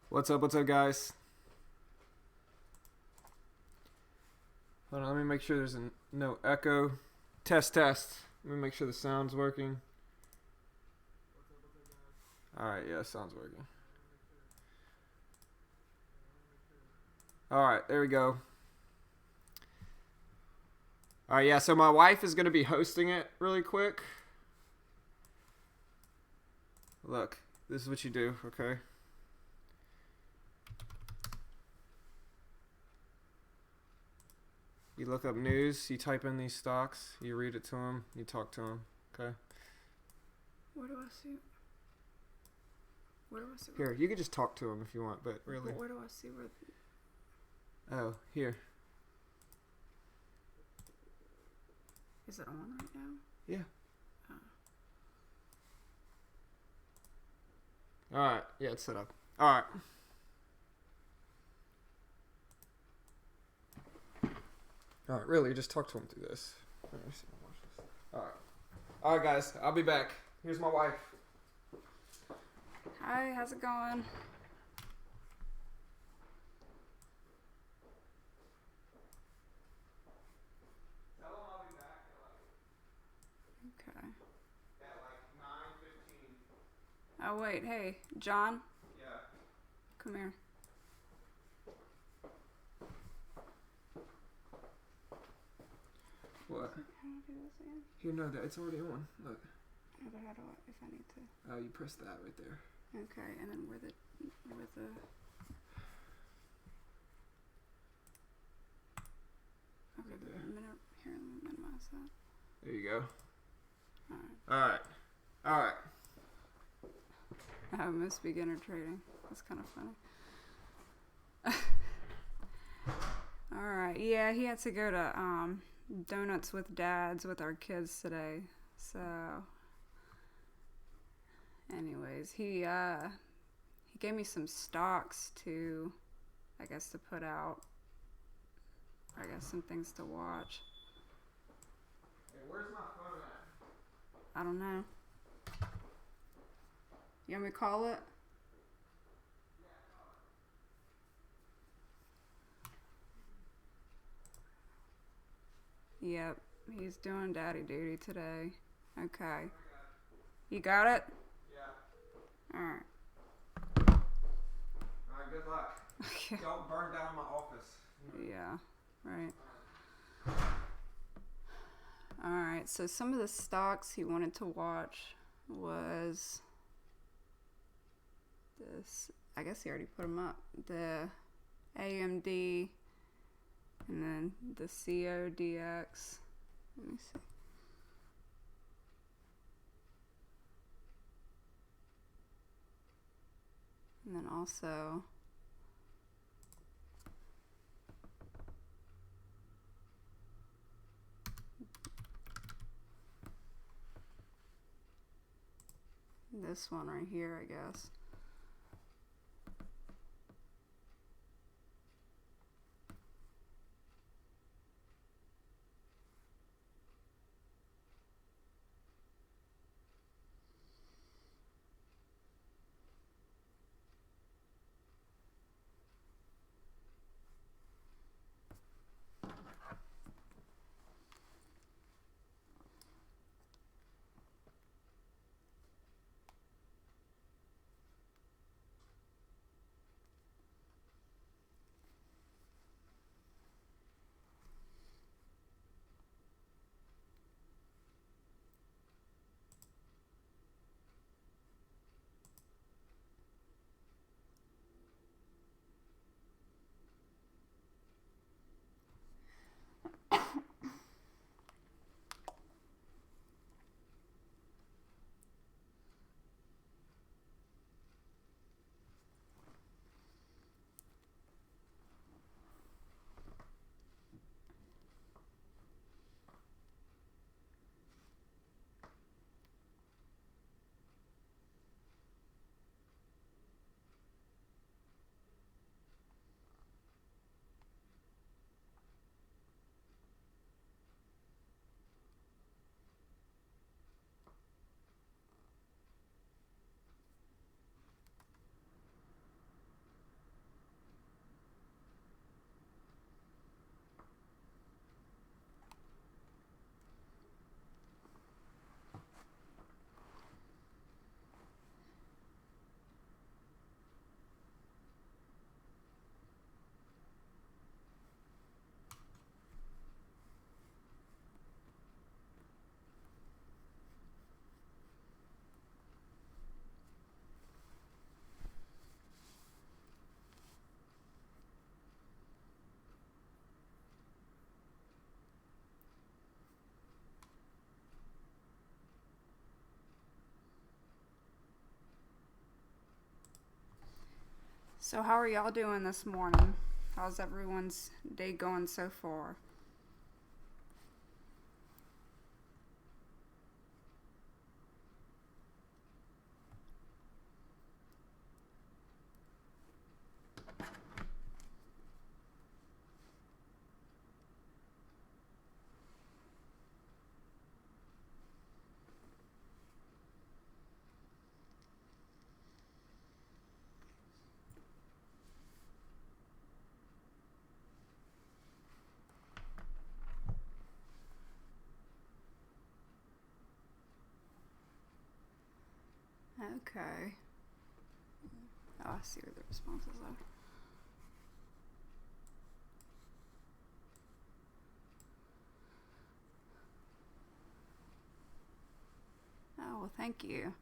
What's up? What's up, guys? Hold on, let me make sure there's no echo. Test, test. Let me make sure the sound's working. Alright, yeah, sound's working. Alright, there we go. Alright, yeah, so my wife is going to be hosting it really quick. Look, this is what you do, okay? You look up news, you type in these stocks, you read it to them, you talk to them, okay? Where do I see? Where do I see? Here, you can just talk to them if you want, but really. But where do I see where? Oh, here. Is it on right now? Yeah. Oh. Alright, yeah, it's set up. Alright. Alright, really, just talk to him through this. Alright. Alright, guys, I'll be back. Here's my wife. Hi, how's it going? Tell him I'll be back Okay. at like 9:15. Oh wait, hey, John, Yeah. come here. What? How do I do this again? Here, no, it's already on. Look. No, but how do I, if I need to? Oh, you press that right there. Okay, and then where the. Okay, Right there. here, let me minimize that. There you go. Alright. Alright. Oh, miss beginner trading. That's kind of funny. Alright, yeah, he had to go to Donuts with Dads with our kids today. So, anyways, he gave me some stocks to, I guess, to put out. I guess some things to watch. Hey, where's my phone at? I don't know. You want me to call it? Yep, he's doing daddy duty today. Okay. You got it? Yeah. Alright. Alright, good luck. Okay. Don't burn down my office. Yeah, right. Alright, so some of the stocks he wanted to watch was this. I guess he already put them up. The AMD and then the CODX. Let me see. And then also this one right here, I guess. So, how are y'all doing this morning? How's everyone's day going so far? Okay. Oh, I see where the responses are. Oh, well, thank you.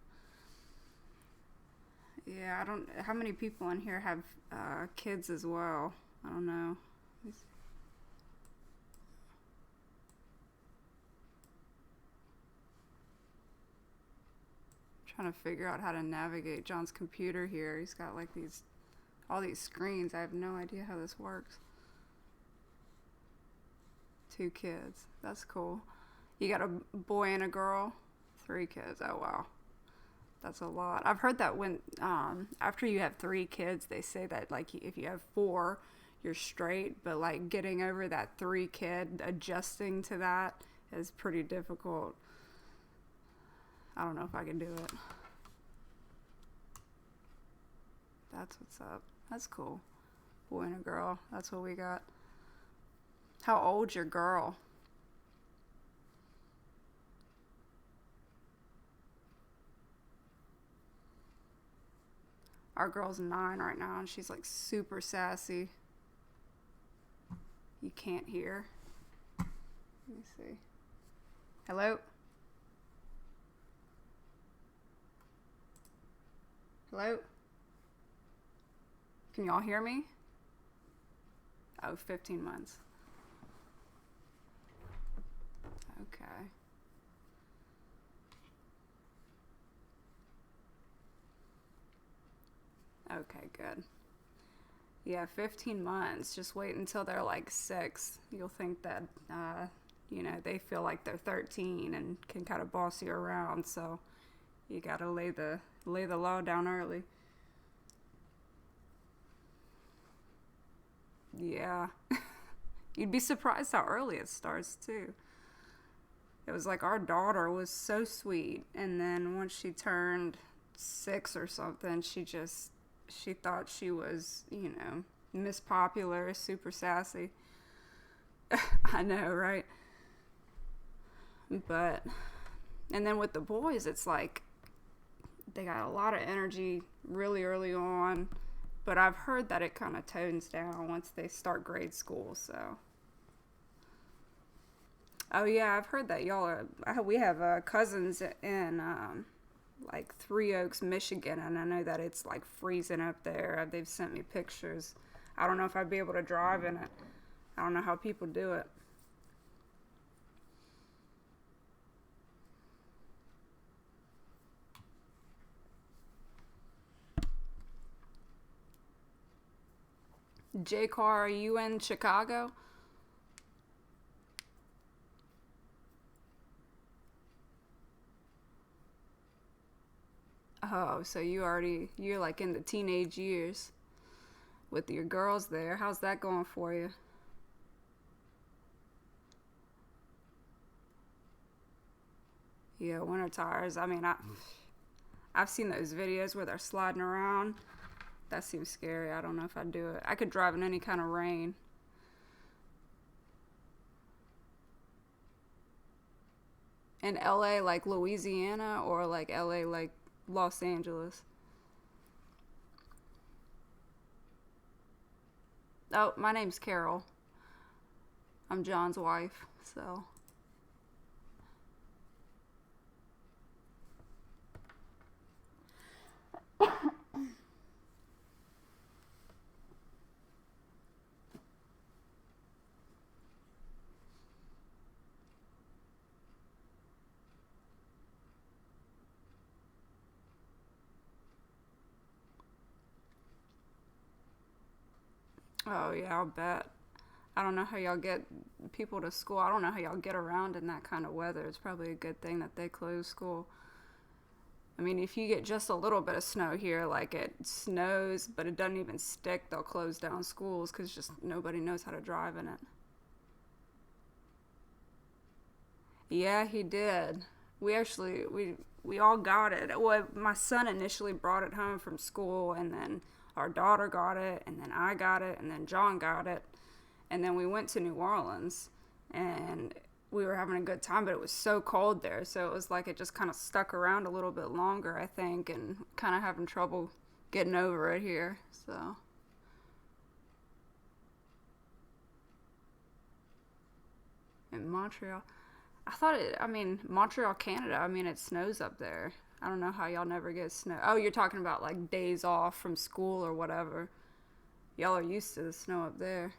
Yeah, I don't. How many people in here have kids as well? I don't know. Trying to figure out how to navigate John's computer here. He's got like all these screens. I have no idea how this works. 2 kids. That's cool. You got a boy and a girl? 3 kids. Oh, wow. That's a lot. I've heard that when after you have 3 kids, they say that like if you have 4, you're straight, but like getting over that 3 kid, adjusting to that is pretty difficult. I don't know if I can do it. That's what's up. That's cool. Boy and a girl. That's what we got. How old's your girl? Our girl's 9 right now, and she's like super sassy. You can't hear. Let me see. Hello? Hello? Can y'all hear me? Oh, 15 months. Okay. Okay, good. Yeah, 15 months. Just wait until they're like 6. You'll think that, they feel like they're 13 and can kind of boss you around. So you gotta lay the law down early. Yeah. You'd be surprised how early it starts, too. It was like our daughter was so sweet, and then once she turned 6 or something, she thought she was, Miss Popular, super sassy. I know, right? But, and then with the boys, it's like they got a lot of energy really early on, but I've heard that it kind of tones down once they start grade school, so. Oh yeah, I've heard that we have cousins in like Three Oaks, Michigan, and I know that it's like freezing up there. They've sent me pictures. I don't know if I'd be able to drive in it. I don't know how people do it. J Car, are you in Chicago? Oh, so you're like in the teenage years with your girls there. How's that going for you? Yeah, winter tires. I mean, I've seen those videos where they're sliding around. That seems scary. I don't know if I'd do it. I could drive in any kind of rain. In LA, like Louisiana, or like LA, like Los Angeles? Oh, my name's Carol. I'm John's wife, so. Oh yeah, I'll bet. I don't know how y'all get people to school. I don't know how y'all get around in that kind of weather. It's probably a good thing that they close school. I mean, if you get just a little bit of snow here, like it snows, but it doesn't even stick, they'll close down schools because just nobody knows how to drive in it. Yeah, he did. We all got it. Well, my son initially brought it home from school, and then our daughter got it, and then I got it, and then John got it, and then we went to New Orleans, and we were having a good time, but it was so cold there, so it was like it just kind of stuck around a little bit longer, I think, and kind of having trouble getting over it here. So in Montreal, I mean, Montreal, Canada, I mean, it snows up there. I don't know how y'all never get snow. Oh, you're talking about like days off from school or whatever. Y'all are used to the snow up there.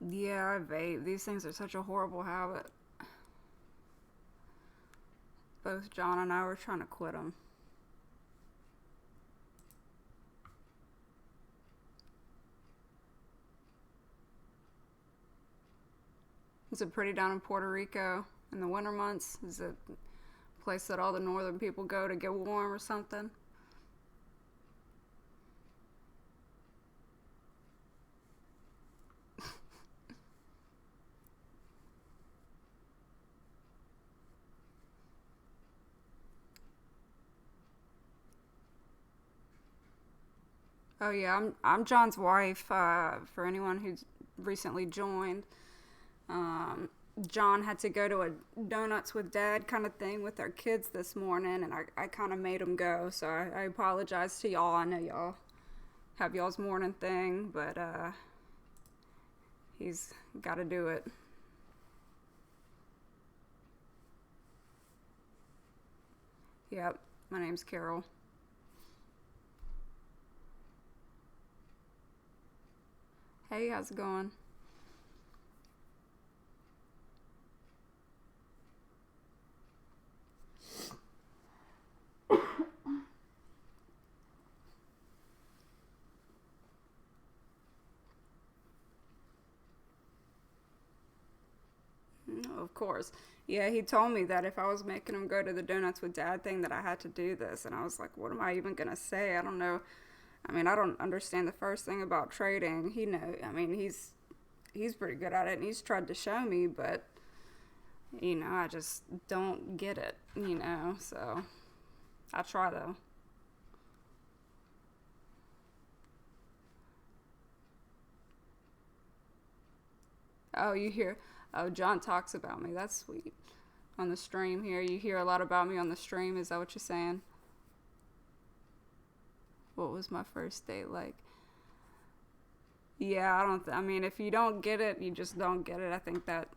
Yeah, I vape. These things are such a horrible habit. Both John and I were trying to quit them. Is it pretty down in Puerto Rico in the winter months? Is it a place that all the northern people go to get warm or something? Oh yeah, I'm John's wife. For anyone who's recently joined, um, John had to go to a donuts with dad kind of thing with our kids this morning, and I kind of made him go. So I apologize to y'all. I know y'all have y'all's morning thing, but he's got to do it. Yep, my name's Carol. Hey, how's it going? No, of course. Yeah, he told me that if I was making him go to the donuts with dad thing that I had to do this, and I was like, what am I even gonna say? I don't know. I mean, I don't understand the first thing about trading. He know. I mean, he's pretty good at it, and he's tried to show me, but I just don't get it. So I try though. Oh, you hear? Oh, John talks about me. That's sweet. On the stream here, you hear a lot about me on the stream. Is that what you're saying? What was my first date like? Yeah, I don't. I mean, if you don't get it, you just don't get it. I think that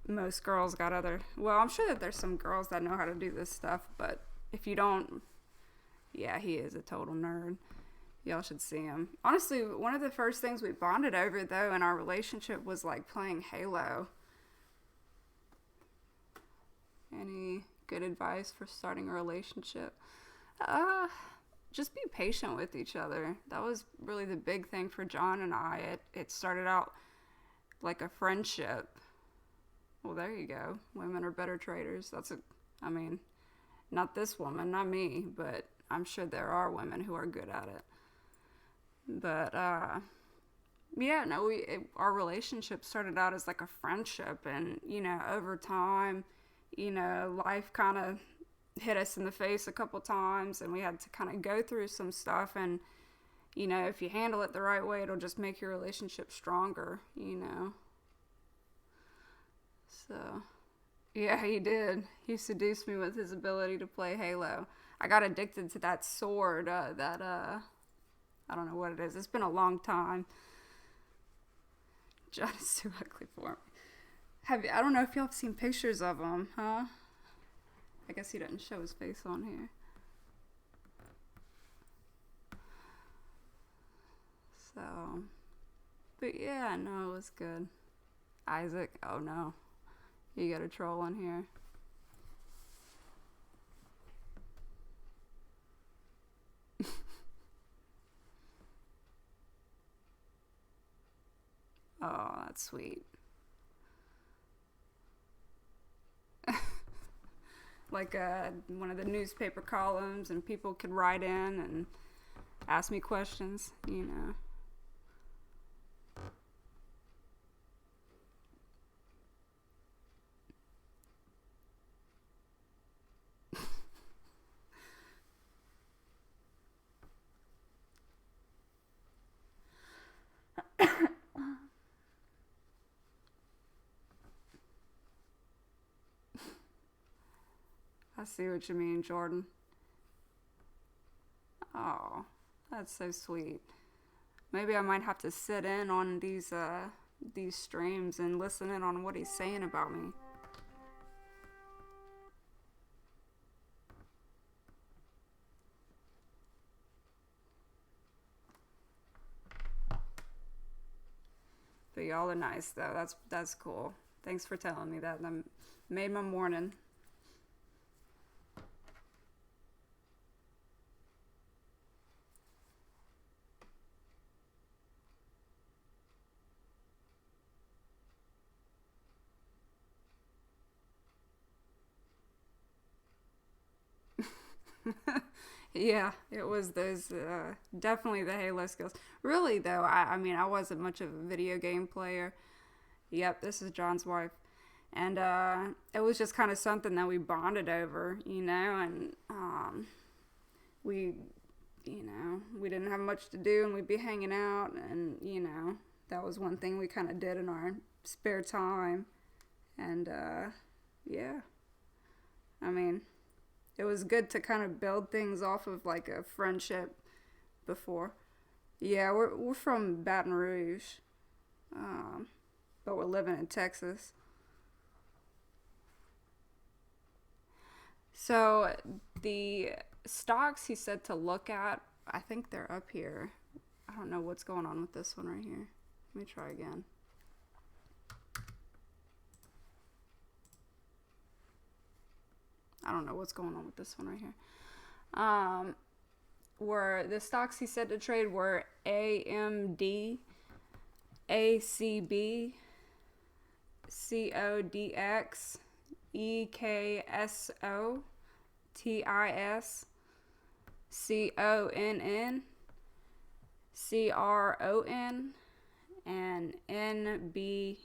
most girls got other. Well, I'm sure that there's some girls that know how to do this stuff, but if you don't, yeah, he is a total nerd. Y'all should see him. Honestly, one of the first things we bonded over, though, in our relationship was like playing Halo. Any good advice for starting a relationship? Just be patient with each other. That was really the big thing for John and I. It started out like a friendship. Well, there you go. Women are better traders. I mean, not this woman, not me, but I'm sure there are women who are good at it. But, yeah, no, our relationship started out as like a friendship, and, you know, over time, you know, life kind of hit us in the face a couple times, and we had to kind of go through some stuff, and, you know, if you handle it the right way, it'll just make your relationship stronger, you know. So, yeah, he did. He seduced me with his ability to play Halo. I got addicted to that sword, I don't know what it is. It's been a long time. John is too ugly for me. I don't know if y'all have seen pictures of him, huh? I guess he doesn't show his face on here. So, but yeah, no, it was good. Isaac, oh no. You got a troll on here. Oh, that's sweet. Like one of the newspaper columns, and people could write in and ask me questions, you know. I see what you mean, Jordan. Oh, that's so sweet. Maybe I might have to sit in on these streams and listen in on what he's saying about me. But y'all are nice though. That's cool. Thanks for telling me that. That made my morning. Yeah, it was those, definitely the Halo skills. Really, though, I mean, I wasn't much of a video game player. Yep, this is John's wife. And it was just kind of something that we bonded over, you know, and we, you know, we didn't have much to do, and we'd be hanging out, and, you know, that was one thing we kind of did in our spare time. And, yeah, I mean, it was good to kind of build things off of like a friendship before. Yeah, we're from Baton Rouge, but we're living in Texas. So the stocks he said to look at, I think they're up here. I don't know what's going on with this one right here. Let me try again. I don't know what's going on with this one right here. Were the stocks he said to trade were AMD, ACB, CODX, EKSO, TIS, CONN, CRON, and NBEV.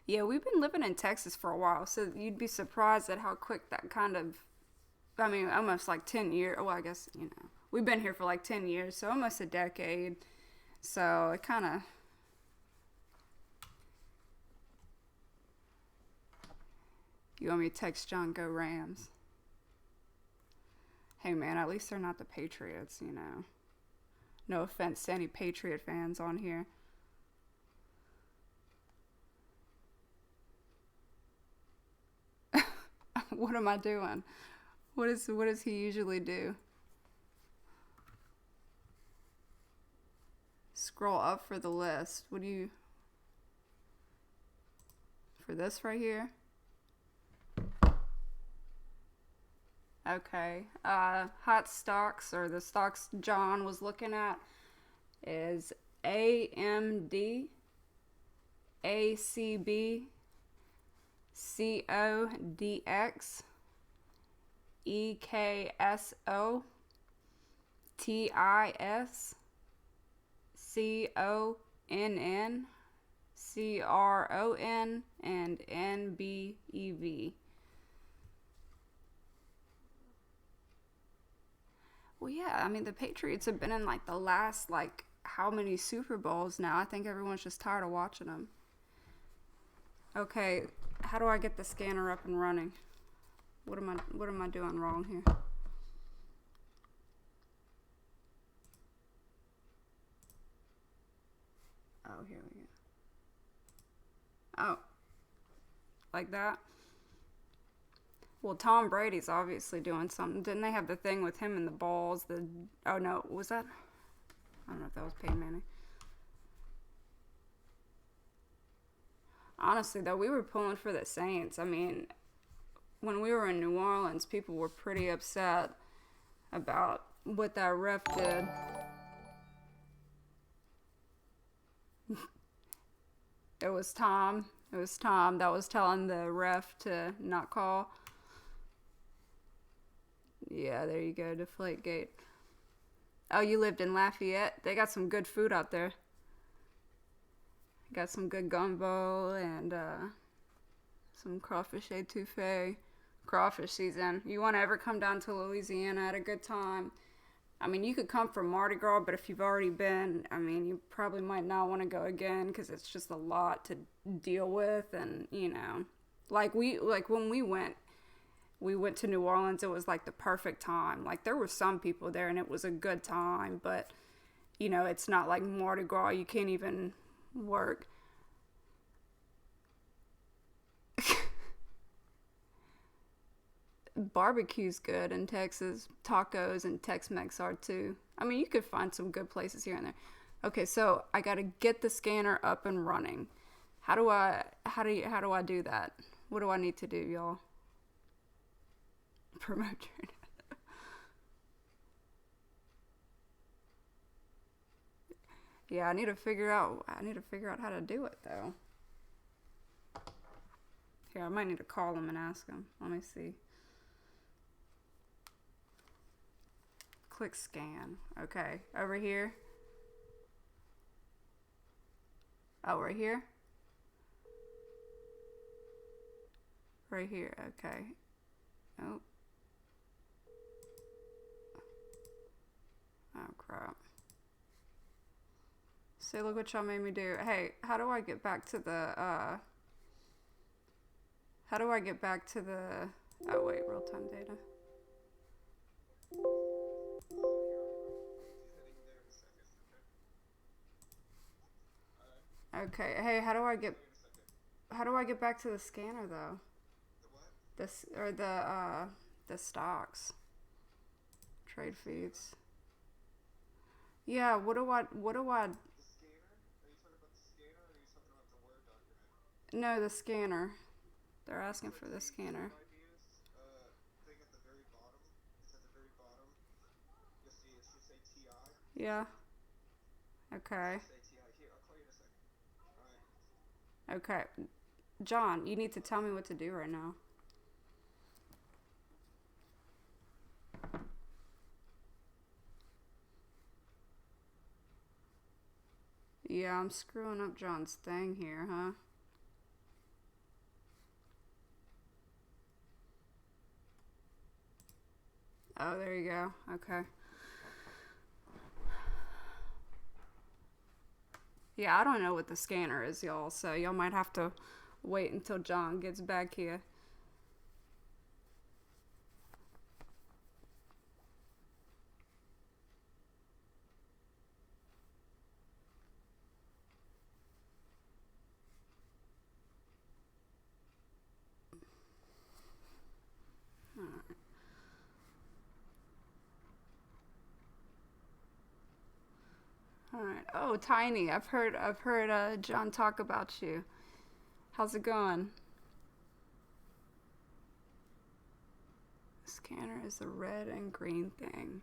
Yeah, we've been living in Texas for a while, so you'd be surprised at how quick that kind of, I mean, almost like 10 years, well, I guess, you know, we've been here for like 10 years, so almost a decade, so it kind of, you want me to text John, go Rams? Hey man, at least they're not the Patriots, you know. No offense to any Patriot fans on here. What am I doing? What does he usually do? Scroll up for the list. What do you for this right here? Okay. Hot stocks, or the stocks John was looking at, is AMD, ACB, CODX, EKSO, TIS, CONN, CRON, and NBEV. Well, yeah, I mean, the Patriots have been in like the last, like, how many Super Bowls now? I think everyone's just tired of watching them. Okay, how do I get the scanner up and running? What am I doing wrong here? Oh, here we go. Oh, like that? Well, Tom Brady's obviously doing something. Didn't they have the thing with him and the balls? Oh no, was that? I don't know if that was Peyton Manning. Honestly, though, we were pulling for the Saints. I mean, when we were in New Orleans, people were pretty upset about what that ref did. It was Tom. It was Tom that was telling the ref to not call. Yeah, there you go, Deflategate. Oh, you lived in Lafayette? They got some good food out there. Got some good gumbo and some crawfish etouffee. Crawfish season. You want to ever come down to Louisiana at a good time? I mean, you could come for Mardi Gras, but if you've already been, I mean, you probably might not want to go again because it's just a lot to deal with, and you know, like when we went to New Orleans, it was like the perfect time. Like there were some people there, and it was a good time, but you know, it's not like Mardi Gras. You can't even work. Barbecue's good in Texas. Tacos and Tex-Mex are too. I mean, you could find some good places here and there. Okay, so I gotta get the scanner up and running. How do I do that? What do I need to do, y'all? Promote your Yeah, I need to figure out how to do it though. Here, I might need to call them and ask them. Let me see. Click scan. Okay, over here. Oh, right here? Right here, okay. Oh. Oh, crap. See, look what y'all made me do. Hey, how do I get back to the, oh wait, real-time data. Okay, hey, how do I get back to the scanner though? This, or the stocks. Trade feeds. Yeah, what do I, no, the scanner. They're asking for the scanner. Yeah. Okay. Okay. John, you need to tell me what to do right now. Yeah, I'm screwing up John's thing here, huh? Oh, there you go. Okay. Yeah, I don't know what the scanner is, y'all, so y'all might have to wait until John gets back here. Oh, Tiny. I've heard John talk about you. How's it going? Scanner is the red and green thing.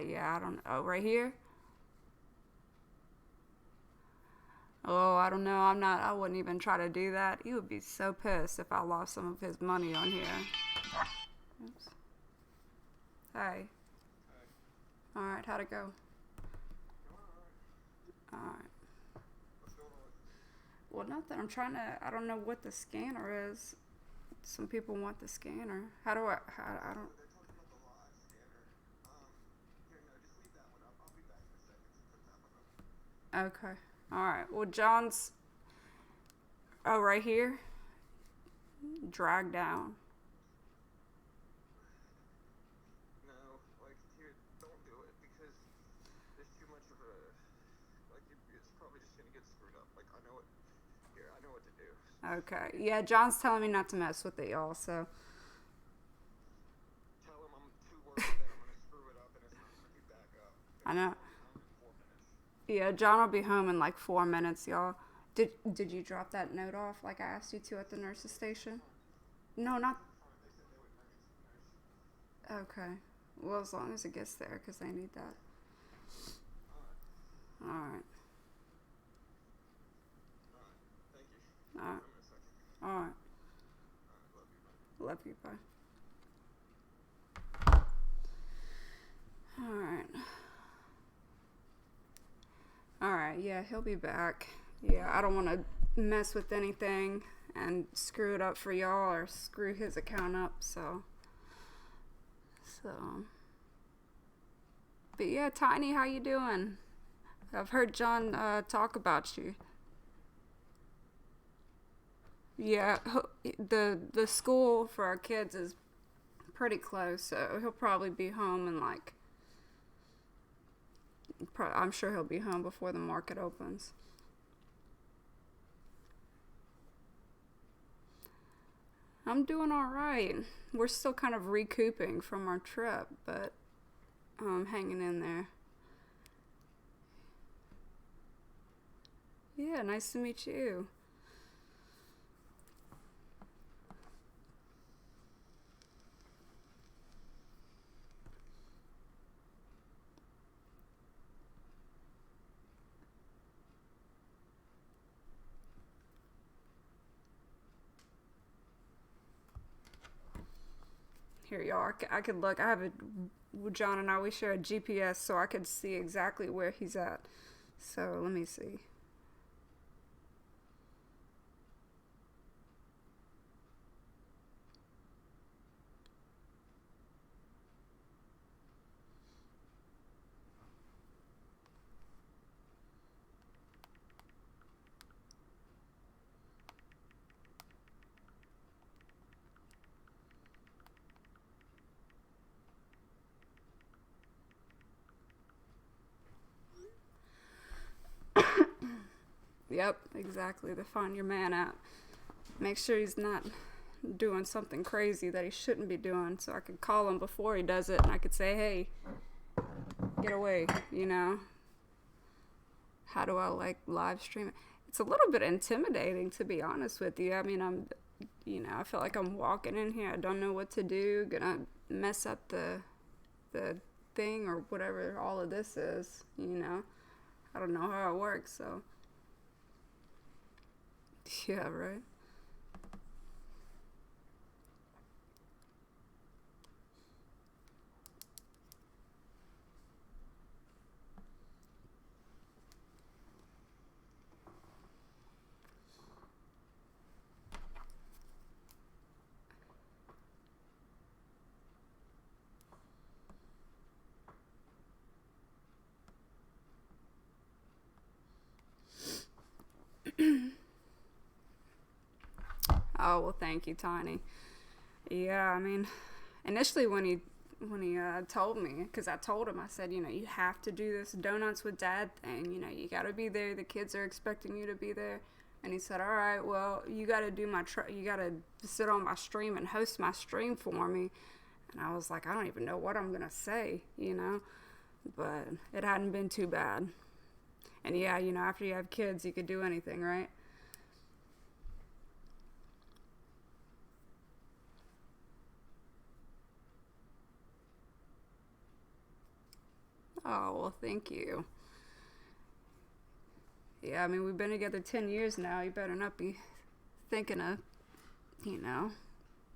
Yeah, I don't know. Oh, right here? Oh, I don't know. I wouldn't even try to do that. He would be so pissed if I lost some of his money on here. Oops. Hey. Alright, how'd it go? Alright. Well, nothing. I don't know what the scanner is. Some people want the scanner. I don't. Okay. Alright. Well, John's. Oh, right here? Drag down. Okay. Yeah, John's telling me not to mess with it, y'all, so. I know. Yeah, John will be home in like 4 minutes, y'all. Did you drop that note off like I asked you to at the nurse's station? No, not. Okay. Well, as long as it gets there, because they need that. Alright. Alright. Alright. Love you, bye. Alright. Alright, yeah, he'll be back. Yeah, I don't want to mess with anything and screw it up for y'all or screw his account up, so. But yeah, Tiny, how you doing? I've heard John talk about you. Yeah, the school for our kids is pretty close, so he'll probably be home in like. I'm sure he'll be home before the market opens. I'm doing all right. We're still kind of recouping from our trip, but I'm hanging in there. Yeah, nice to meet you. Here you are. I could look. I have a. John and we share a GPS, so I could see exactly where he's at. So let me see. Yep, exactly. The Find Your Man app. Make sure he's not doing something crazy that he shouldn't be doing, so I could call him before he does it and I could say, hey, get away, you know? How do I like live stream it? It's a little bit intimidating, to be honest with you. I mean, I feel like I'm walking in here. I don't know what to do. Gonna mess up the thing or whatever all of this is, you know? I don't know how it works, so. Yeah, right? Oh, well, thank you, Tiny. Yeah, I mean, initially when he told me, because I told him, I said, you have to do this donuts with dad thing. You gotta be there. The kids are expecting you to be there. And he said, "All right, well, you got to you got to sit on my stream and host my stream for me." And I was like, I don't even know what I'm gonna say, But it hadn't been too bad. And yeah, after you have kids, you could do anything, right? Oh, well, thank you. Yeah, I mean, we've been together 10 years now. You better not be thinking of,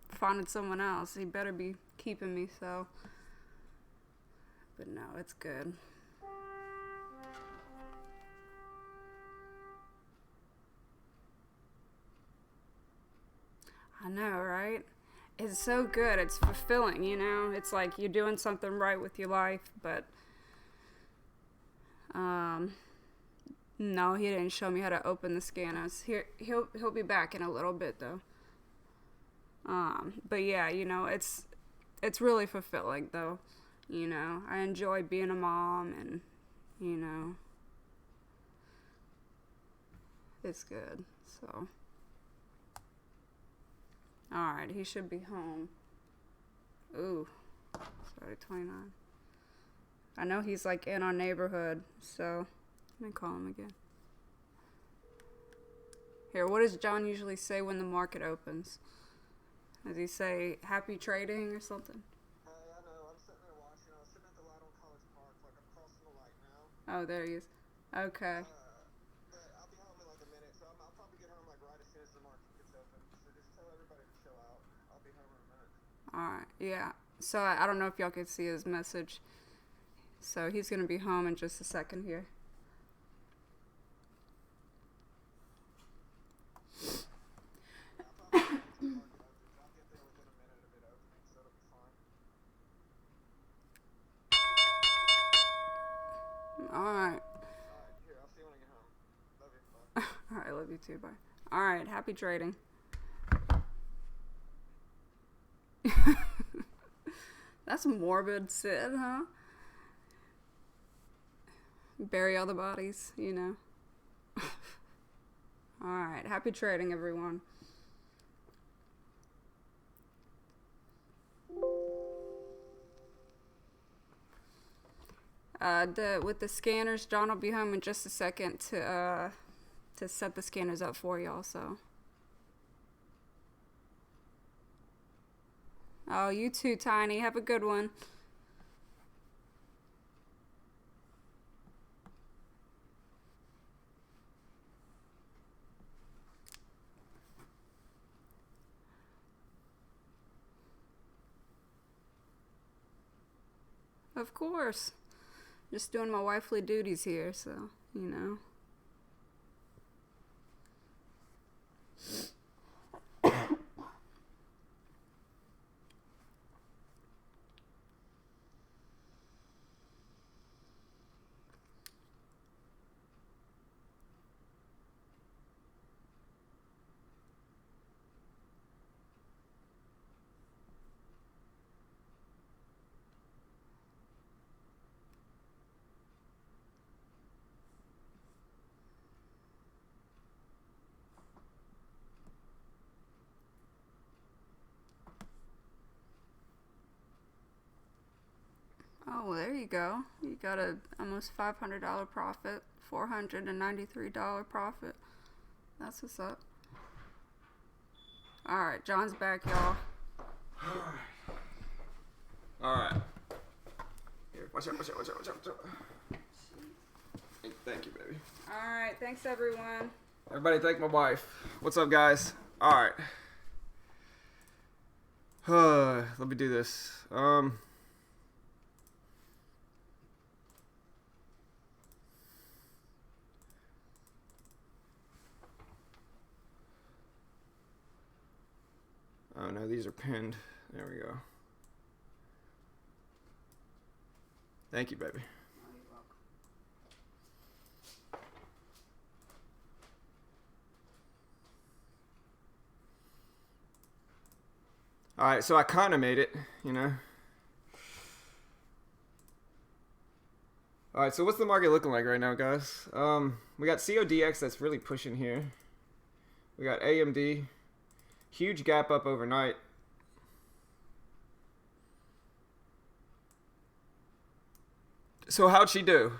finding someone else. He better be keeping me, so. But no, it's good. I know, right? It's so good. It's fulfilling, It's like you're doing something right with your life, but no, he didn't show me how to open the scanners. He'll be back in a little bit though. But yeah, it's really fulfilling though. I enjoy being a mom, and it's good. So alright, he should be home. Ooh, sorry, 29. I know he's like in our neighborhood, so let me call him again. Here, what does John usually say when the market opens? Does he say happy trading or something? I know. I'm sitting there watching. I was sitting at the light on College Park. Like, I'm crossing the light now. Oh, there he is. Okay. But I'll be home in like a minute, so I'll probably get home like right as soon as the market gets open. So just tell everybody to chill out. I'll be home in a minute. Alright, yeah. So I don't know if y'all could see his message. So he's going to be home in just a second here. I'll get there within a minute of it opening, so it'll be fine. Alright. Alright, here, I'll see you when I get home. Love you. Bye. Alright, love you too. Bye. Alright, happy trading. That's morbid, Sid, huh? Bury all the bodies, Alright, happy trading, everyone. With the scanners, John will be home in just a second to set the scanners up for y'all, so. Oh, you too, Tiny. Have a good one. Of course. Just doing my wifely duties here, so, Oh, well, there you go. You got a almost $500 profit, $493 profit. That's what's up. Alright, John's back, y'all. Alright. Here, watch out. Thank you, baby. Alright, thanks everyone. Everybody thank my wife. What's up, guys? Alright. Let me do this. Oh no, these are pinned. There we go. Thank you, baby. Alright, so I kind of made it, Alright, so what's the market looking like right now, guys? We got CODX that's really pushing here. We got AMD. Huge gap up overnight. So how'd she do?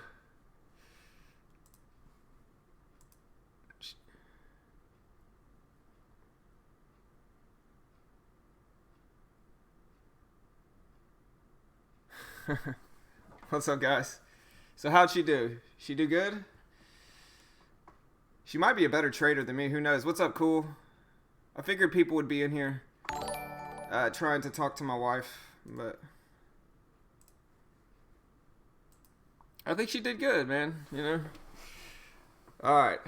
What's up, guys? So how'd she do? She do good? She might be a better trader than me. Who knows? What's up, cool? I figured people would be in here trying to talk to my wife, but I think she did good, man. You know? All right.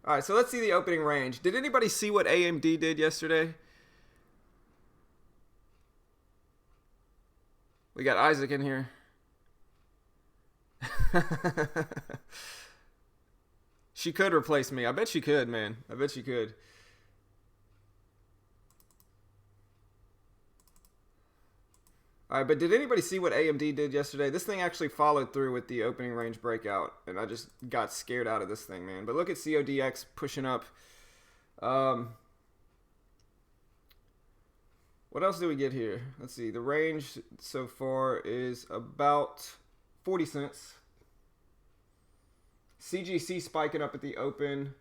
All right, so let's see the opening range. Did anybody see what AMD did yesterday? We got Isaac in here. She could replace me. I bet she could, man. I bet she could. All right, but did anybody see what AMD did yesterday? This thing actually followed through with the opening range breakout, and I just got scared out of this thing, man. But look at CODX pushing up. What else do we get here? Let's see. The range so far is about 40 cents. CGC spiking up at the open.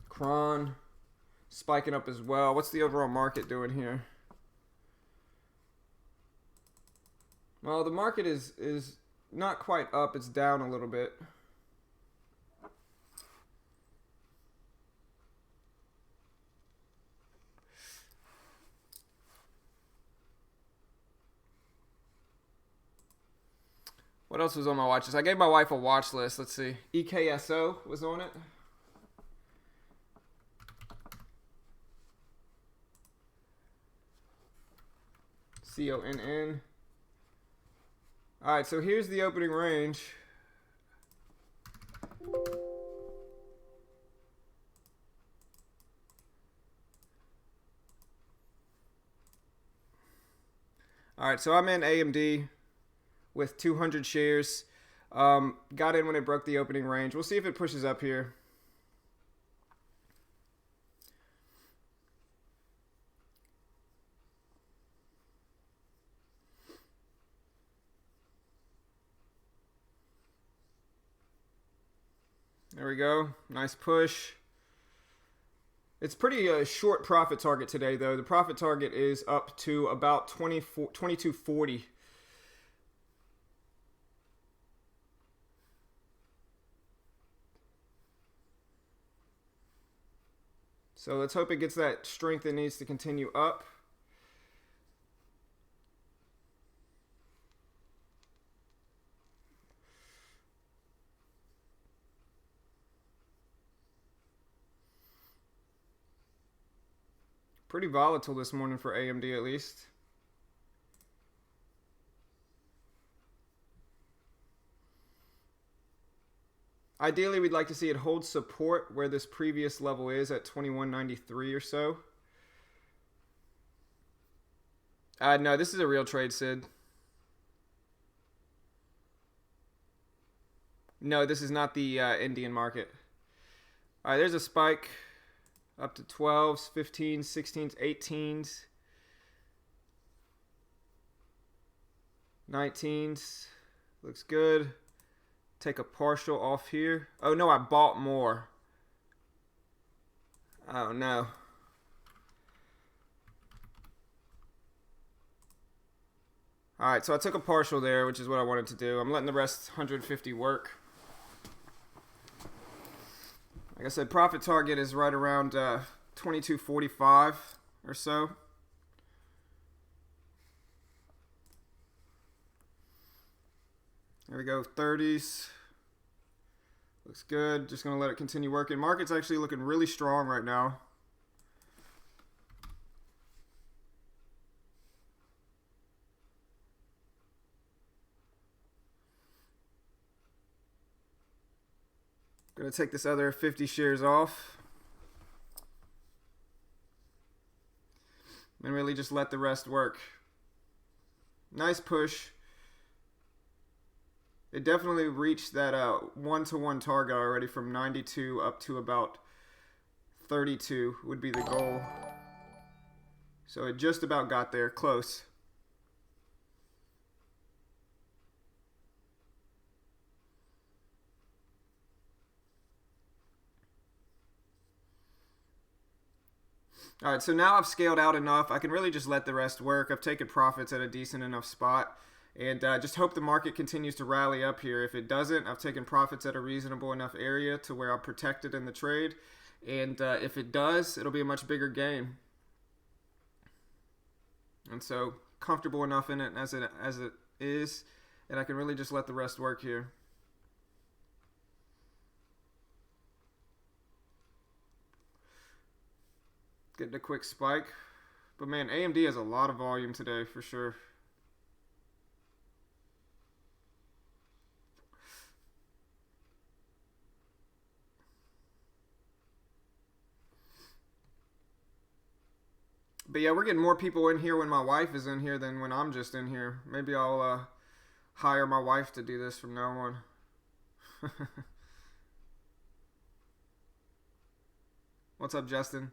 Cron spiking up as well. What's the overall market doing here? Well, the market is not quite up. It's down a little bit. What else was on my watch list? I gave my wife a watch list. Let's see. EKSO was on it. CONN. All right, so here's the opening range. All right, so I'm in AMD with 200 shares. Got in when it broke the opening range. We'll see if it pushes up here. There we go. Nice push. It's pretty short profit target today, though. The profit target is up to about 22.40. So let's hope it gets that strength it needs to continue up. Pretty volatile this morning for AMD at least. Ideally, we'd like to see it hold support where this previous level is at 21.93 or so. No, this is a real trade, Sid. No, this is not the Indian market. All right, there's a spike up to 12s, 15s, 16s, 18s, 19s. Looks good. Take a partial off here. Oh no, I bought more. Oh no. Alright, so I took a partial there, which is what I wanted to do. I'm letting the rest 150 work. Like I said, profit target is right around 22.45 or so. There we go, 30s. Looks good. Just going to let it continue working. Market's actually looking really strong right now. Going to take this other 50 shares off. And really just let the rest work. Nice push. It definitely reached that 1-to-1 target already from 92 up to about 32 would be the goal. So it just about got there, close. All right, so now I've scaled out enough. I can really just let the rest work. I've taken profits at a decent enough spot. And just hope the market continues to rally up here. If it doesn't, I've taken profits at a reasonable enough area to where I'm protected in the trade. And if it does, it'll be a much bigger gain. And so comfortable enough in it as it is. And I can really just let the rest work here. Getting a quick spike. But man, AMD has a lot of volume today for sure. But yeah, we're getting more people in here when my wife is in here than when I'm just in here. Maybe I'll hire my wife to do this from now on. What's up, Justin?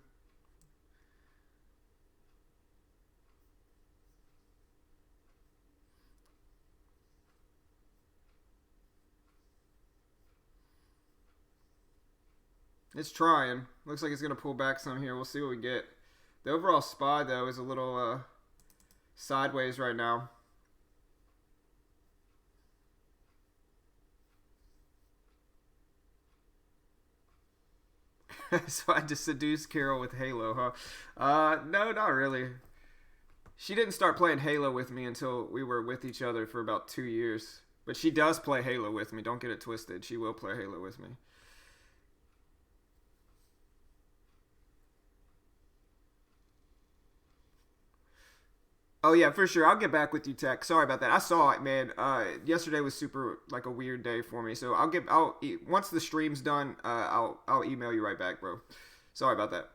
It's trying. Looks like it's going to pull back some here. We'll see what we get. The overall SPY, though, is a little sideways right now. So I just seduced Carol with Halo, huh? No, not really. She didn't start playing Halo with me until we were with each other for about 2 years. But she does play Halo with me. Don't get it twisted. She will play Halo with me. Oh yeah, for sure. I'll get back with you, Tech. Sorry about that. I saw it, man. Yesterday was super like a weird day for me. So once the stream's done, I'll email you right back, bro. Sorry about that.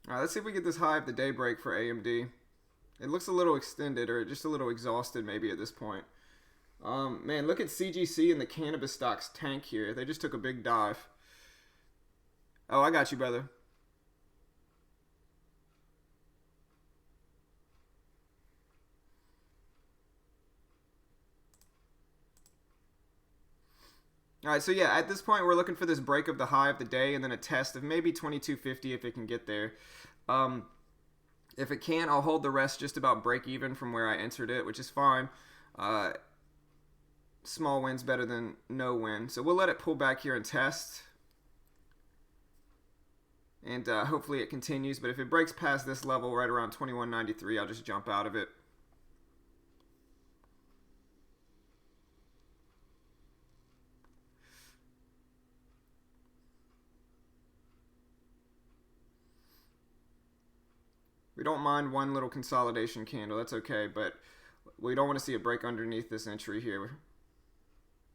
All right, let's see if we get this high of the day break for AMD. It looks a little extended or just a little exhausted maybe at this point. Man, look at CGC and the cannabis stocks tank here. They just took a big dive. Oh, I got you, brother. All right, so yeah, at this point we're looking for this break of the high of the day and then a test of maybe 2250 if it can get there. If it can, I'll hold the rest just about break even from where I entered it, which is fine. Small win's better than no win. So we'll let it pull back here and test. And hopefully it continues. But if it breaks past this level right around 2193, I'll just jump out of it. We don't mind one little consolidation candle. That's okay, but we don't want to see it break underneath this entry here.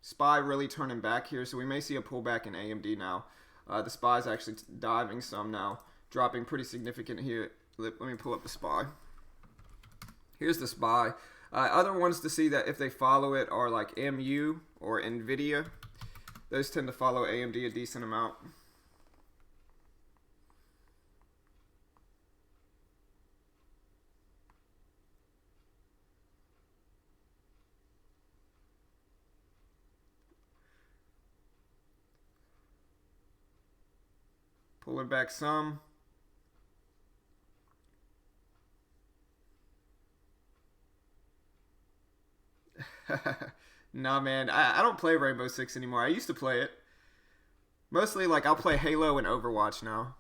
SPY really turning back here, so we may see a pullback in AMD now. The SPY is actually diving some now, dropping pretty significant here. Let me pull up the SPY. Here's the SPY. Other ones to see that if they follow it are like MU or NVIDIA. Those tend to follow AMD a decent amount. Pulling back some. Nah, man. I don't play Rainbow Six anymore. I used to play it. Mostly, like, I'll play Halo and Overwatch now.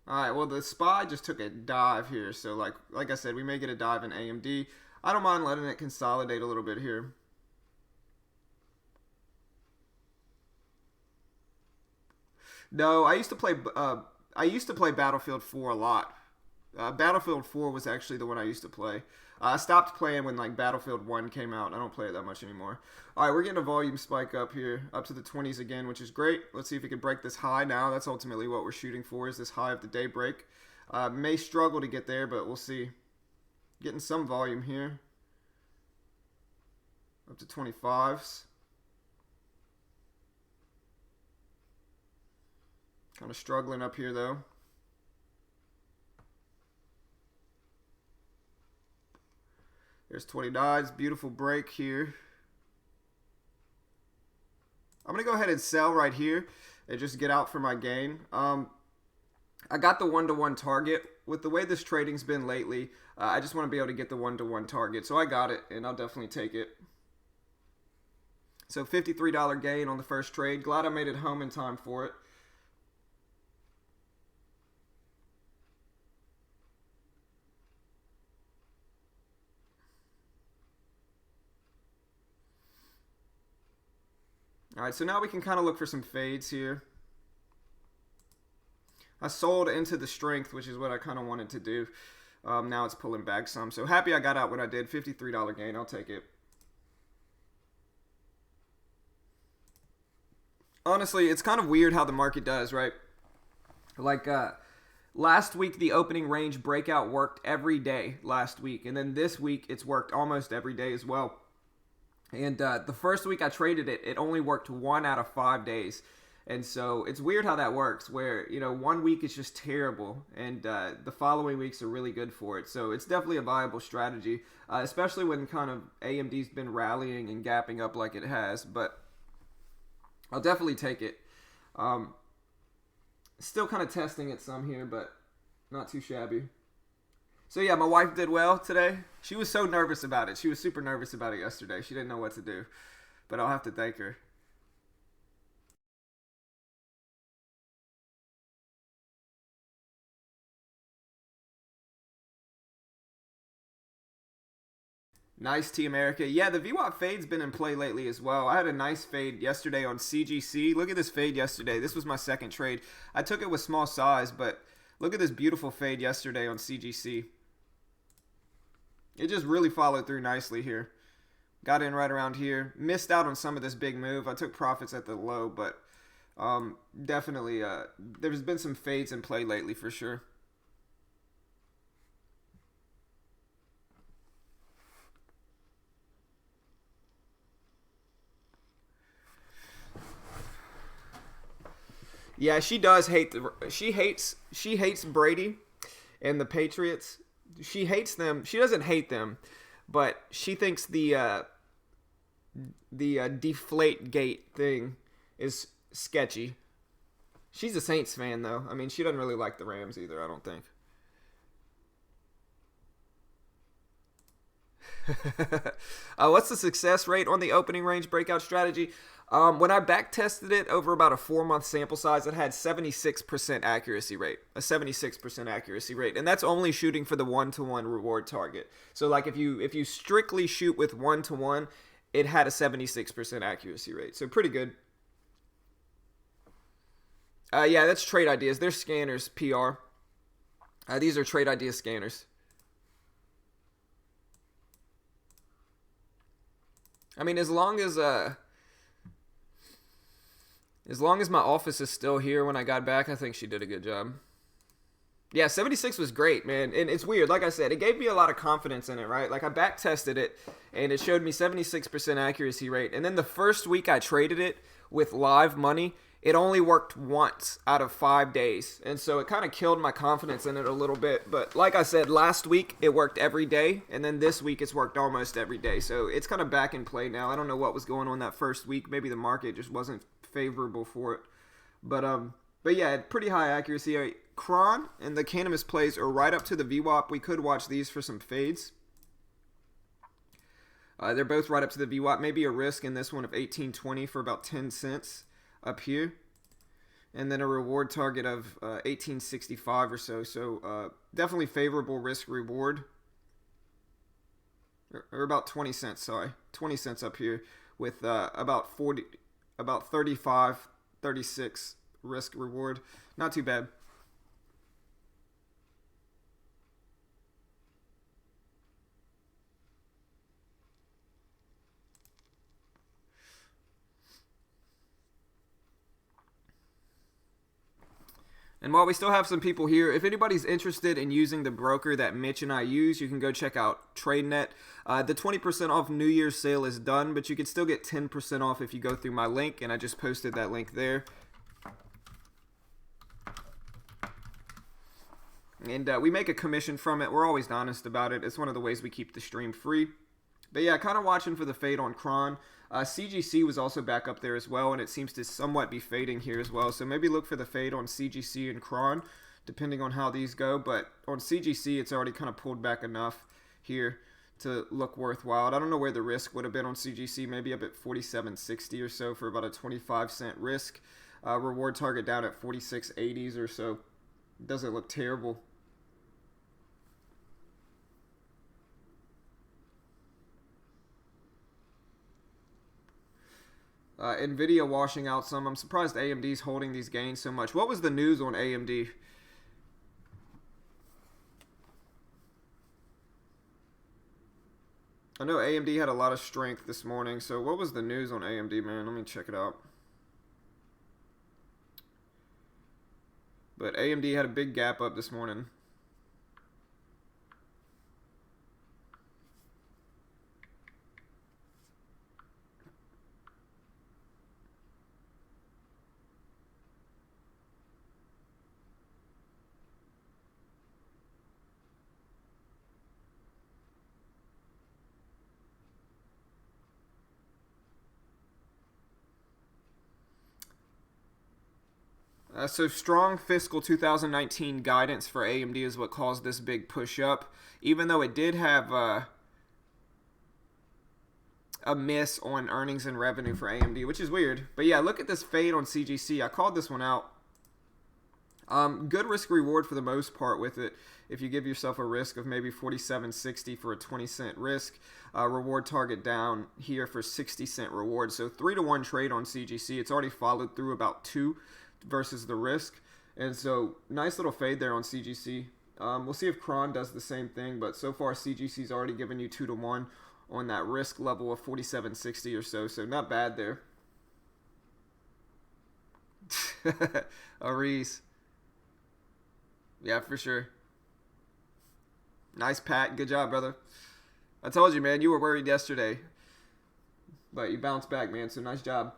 Alright, well, the SPY just took a dive here. So, like I said, we may get a dive in AMD. I don't mind letting it consolidate a little bit here. No, I used to play Battlefield 4 a lot. Battlefield 4 was actually the one I used to play. I stopped playing when like Battlefield 1 came out. I don't play it that much anymore. All right, we're getting a volume spike up here, up to the 20s again, which is great. Let's see if we can break this high now. That's ultimately what we're shooting for, is this high of the day break. May struggle to get there, but we'll see. Getting some volume here. Up to 25s. Kind of struggling up here though. There's 20 dies. Beautiful break here. I'm going to go ahead and sell right here and just get out for my gain. I got the 1-to-1 target. With the way this trading's been lately, I just want to be able to get the 1-to-1 target. So I got it, and I'll definitely take it. So $53 gain on the first trade. Glad I made it home in time for it. All right, so now we can kind of look for some fades here. I sold into the strength, which is what I kind of wanted to do. Now it's pulling back some. So happy I got out when I did. $53 gain. I'll take it. Honestly, it's kind of weird how the market does, right? Like last week, the opening range breakout worked every day last week. And then this week, it's worked almost every day as well. And the first week I traded it, it only worked 1 out of 5 days. And so it's weird how that works, where, you know, 1 week is just terrible and the following weeks are really good for it. So it's definitely a viable strategy, especially when kind of AMD's been rallying and gapping up like it has. But I'll definitely take it. Still kind of testing it some here, but not too shabby. So yeah, my wife did well today. She was so nervous about it. She was super nervous about it yesterday. She didn't know what to do, but I'll have to thank her. Nice, T America. Yeah, the VWAP fade's been in play lately as well. I had a nice fade yesterday on CGC. Look at this fade yesterday. This was my second trade. I took it with small size, but look at this beautiful fade yesterday on CGC. It just really followed through nicely here. Got in right around here. Missed out on some of this big move. I took profits at the low, but definitely there's been some fades in play lately for sure. Yeah, she does hate she hates Brady and the Patriots. She hates them. She doesn't hate them, but she thinks the deflate gate thing is sketchy. She's a Saints fan though. I mean, she doesn't really like the Rams either, I don't think. What's the success rate on the opening range breakout strategy? When I back tested it over about a 4-month sample size, it had 76% accuracy rate, a 76% accuracy rate, and that's only shooting for the 1-to-1 reward target. So like if you strictly shoot with 1-to-1, it had a 76% accuracy rate, so pretty good. Yeah, that's trade ideas. They're scanners, PR. These are trade idea scanners. I mean, as long as my office is still here when I got back, I think she did a good job. Yeah, 76 was great, man. And it's weird. Like I said, it gave me a lot of confidence in it, right? Like I back tested it and it showed me 76% accuracy rate. And then the first week I traded it with live money, it only worked once out of 5 days. And so it kind of killed my confidence in it a little bit. But like I said, last week it worked every day. And then this week it's worked almost every day. So it's kind of back in play now. I don't know what was going on that first week. Maybe the market just wasn't favorable for it. But yeah, pretty high accuracy. Kron and the Cannabis plays are right up to the VWAP. We could watch these for some fades. They're both right up to the VWAP. Maybe a risk in this one of 18.20 for about 10 cents up here. And then a reward target of 18.65 or so. So definitely favorable risk reward. Or about 20 cents, sorry. 20 cents up here with about 35, 36 risk reward. Not too bad. And while we still have some people here, if anybody's interested in using the broker that Mitch and I use, you can go check out TradeNet. The 20% off New Year's sale is done, but you can still get 10% off if you go through my link, and I just posted that link there. And we make a commission from it. We're always honest about it. It's one of the ways we keep the stream free. But yeah, kind of watching for the fade on Kron. CGC was also back up there as well, and it seems to somewhat be fading here as well. So maybe look for the fade on CGC and Kron, depending on how these go. But on CGC, it's already kind of pulled back enough here to look worthwhile. I don't know where the risk would have been on CGC, maybe up at 47.60 or so for about a 25-cent risk. Reward target down at 46.80s or so. Doesn't look terrible. Nvidia washing out some. I'm surprised AMD's holding these gains so much. What was the news on AMD? I know AMD had a lot of strength this morning, so what was the news on AMD, man? Let me check it out. But AMD had a big gap up this morning. So strong fiscal 2019 guidance for AMD is what caused this big push up, even though it did have a miss on earnings and revenue for AMD, which is weird. But yeah, look at this fade on CGC. I called this one out. Good risk reward for the most part with it. If you give yourself a risk of maybe 47.60 for a 20-cent risk, reward target down here for 60-cent reward. So 3-to-1 trade on CGC. It's already followed through about 2 versus the risk, and so nice little fade there on CGC. We'll see if Kron does the same thing, but so far CGC's already given you 2-to-1 on that risk level of 47.60 or so, so not bad there. Aries. Yeah, for sure. Nice, Pat. Good job, brother. I told you, man, you were worried yesterday, but you bounced back, man, so nice job.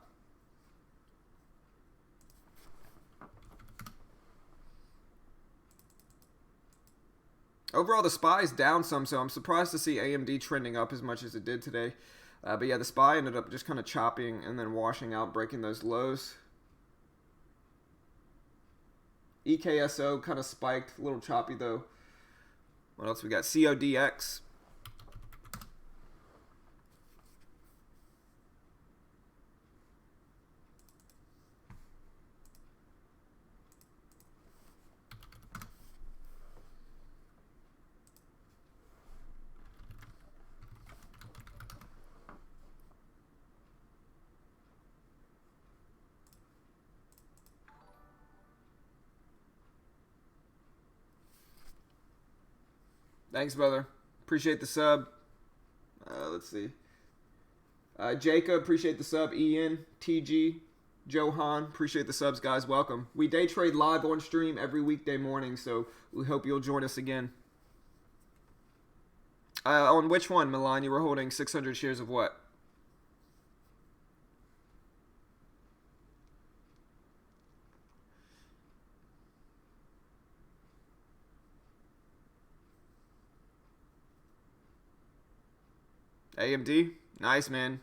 Overall, the SPY is down some, so I'm surprised to see AMD trending up as much as it did today. But yeah, the SPY ended up just kind of chopping and then washing out, breaking those lows. EKSO kind of spiked, a little choppy though. What else we got? CODX. Thanks, brother. Appreciate the sub. Let's see. Jacob, appreciate the sub. Ian, TG, Johan, appreciate the subs, guys. Welcome. We day trade live on stream every weekday morning, so we hope you'll join us again. On which one, Milan? You were holding 600 shares of what? AMD, nice, man.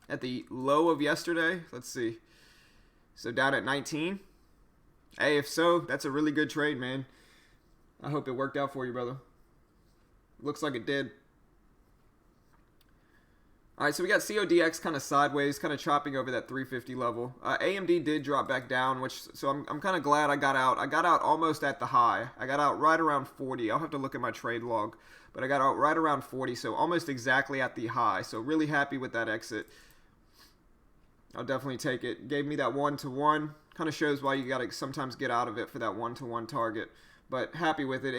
At the low of yesterday, let's see. So down at 19. Hey, if so, that's a really good trade, man. I hope it worked out for you, brother. Looks like it did. All right, so we got CODX kind of sideways, kind of chopping over that 350 level. AMD did drop back down, so I'm kind of glad I got out. I got out almost at the high. I got out right around 40. I'll have to look at my trade log, but I got out right around 40, so almost exactly at the high. So really happy with that exit. I'll definitely take it. Gave me that 1-to-1. Kind of shows why you got to sometimes get out of it for that 1-to-1 target. But happy with it.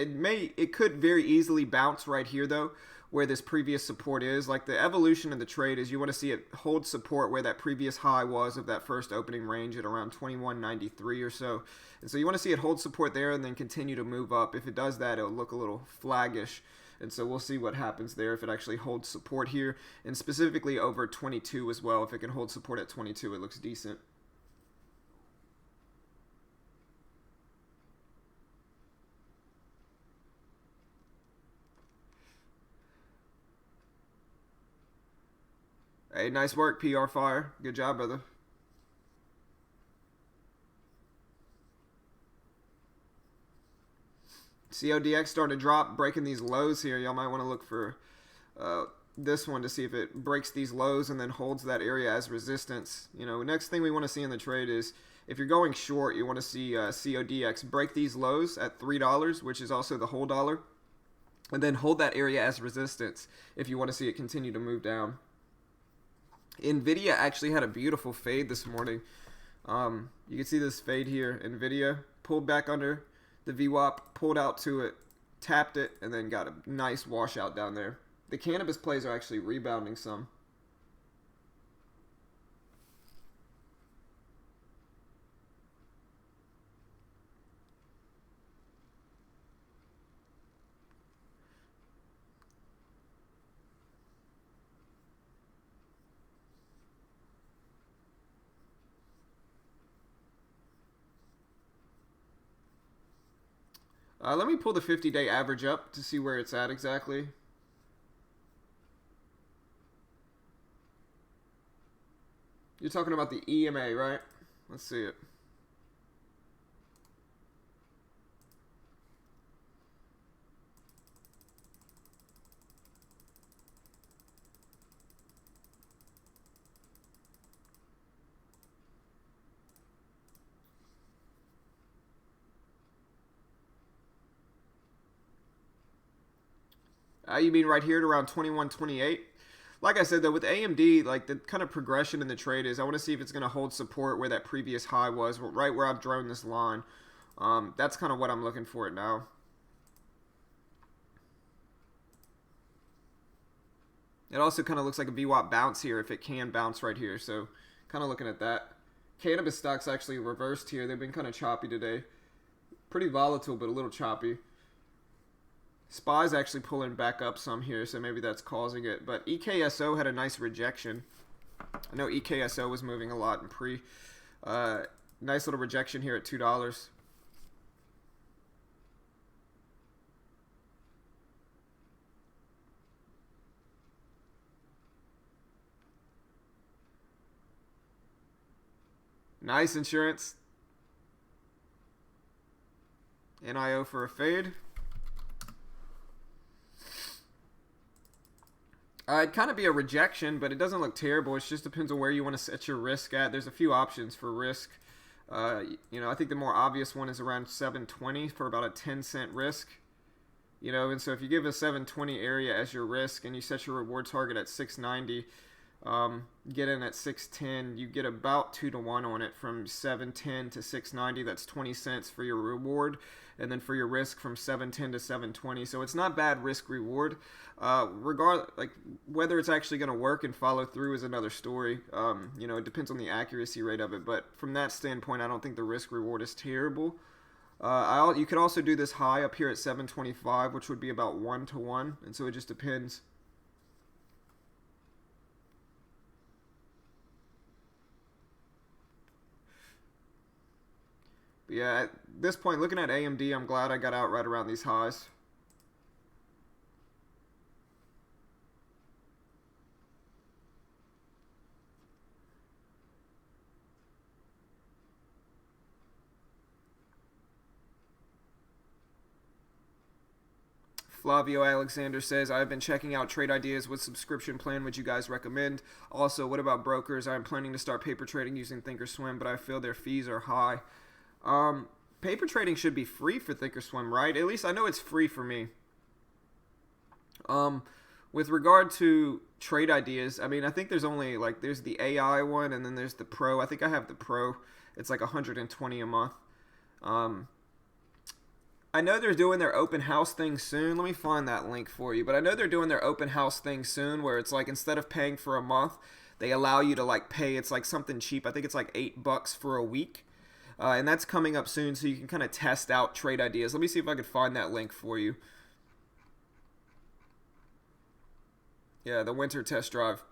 It could very easily bounce right here though. where this previous support is. Like the evolution of the trade is you want to see it hold support where that previous high was of that first opening range at around 21.93 or so. And so you want to see it hold support there and then continue to move up. If it does that, it'll look a little flaggish. And so we'll see what happens there if it actually holds support here, and specifically over 22 as well. If it can hold support at 22, it looks decent. Hey, nice work, PR Fire. Good job, brother. CODX starting to drop, breaking these lows here. Y'all might want to look for this one to see if it breaks these lows and then holds that area as resistance. You know, next thing we want to see in the trade is if you're going short, you want to see CODX break these lows at $3, which is also the whole dollar, and then hold that area as resistance if you want to see it continue to move down. NVIDIA actually had a beautiful fade this morning. You can see this fade here. NVIDIA pulled back under the VWAP, pulled out to it, tapped it, and then got a nice washout down there. The cannabis plays are actually rebounding some. Let me pull the 50-day average up to see where it's at exactly. You're talking about the EMA, right? Let's see it. You mean right here at around 21.28? Like I said, though, with AMD, like the kind of progression in the trade is I want to see if it's going to hold support where that previous high was, right where I've drawn this line. That's kind of what I'm looking for it now. It also kind of looks like a VWAP bounce here if it can bounce right here. So kind of looking at that. Cannabis stocks actually reversed here. They've been kind of choppy today. Pretty volatile, but a little choppy. SPY's actually pulling back up some here, so maybe that's causing it. But EKSO had a nice rejection. I know EKSO was moving a lot in pre. Nice little rejection here at $2. Nice insurance. NIO for a fade. It'd kind of be a rejection, but it doesn't look terrible. It just depends on where you want to set your risk at. There's a few options for risk. I think the more obvious one is around 720 for about a 10-cent risk. And so if you give a 720 area as your risk and you set your reward target at 690, get in at 610, you get about 2-to-1 on it from 710 to 690. That's 20 cents for your reward, and then for your risk from 710 to 720. So it's not bad risk reward. Whether it's actually going to work and follow through is another story. It depends on the accuracy rate of it, but from that standpoint, I don't think the risk reward is terrible. You could also do this high up here at 725, which would be about 1-to-1, and so it just depends. But yeah, at this point, looking at AMD, I'm glad I got out right around these highs. Flavio Alexander says, I've been checking out trade ideas. What subscription plan would you guys recommend? Also, what about brokers? I'm planning to start paper trading using Thinkorswim, but I feel their fees are high. Paper trading should be free for Thinkorswim, right? At least I know it's free for me. With regard to trade ideas, I mean, I think there's only there's the AI one and then there's the Pro. I think I have the Pro. It's like $120 a month. I know they're doing their open house thing soon. Let me find that link for you. But I know they're doing their open house thing soon where it's like instead of paying for a month, they allow you to like pay. It's like something cheap. I think it's like $8 for a week. And that's coming up soon so you can kind of test out trade ideas. Let me see if I could find that link for you. Yeah, the winter test drive.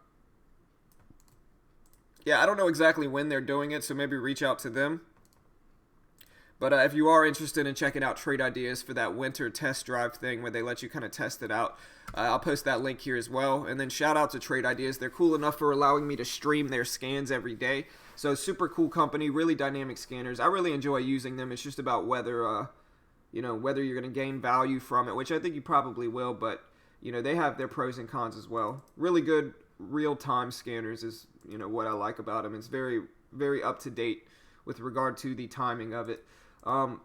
Yeah, I don't know exactly when they're doing it, so maybe reach out to them. But if you are interested in checking out trade ideas for that winter test drive thing where they let you kind of test it out, I'll post that link here as well. And then shout out to Trade Ideas. They're cool enough for allowing me to stream their scans every day. So super cool company, really dynamic scanners. I really enjoy using them. It's just about whether, whether you're going to gain value from it, which I think you probably will. But, they have their pros and cons as well. Really good real-time scanners is, what I like about them. It's very, very up-to-date with regard to the timing of it. Now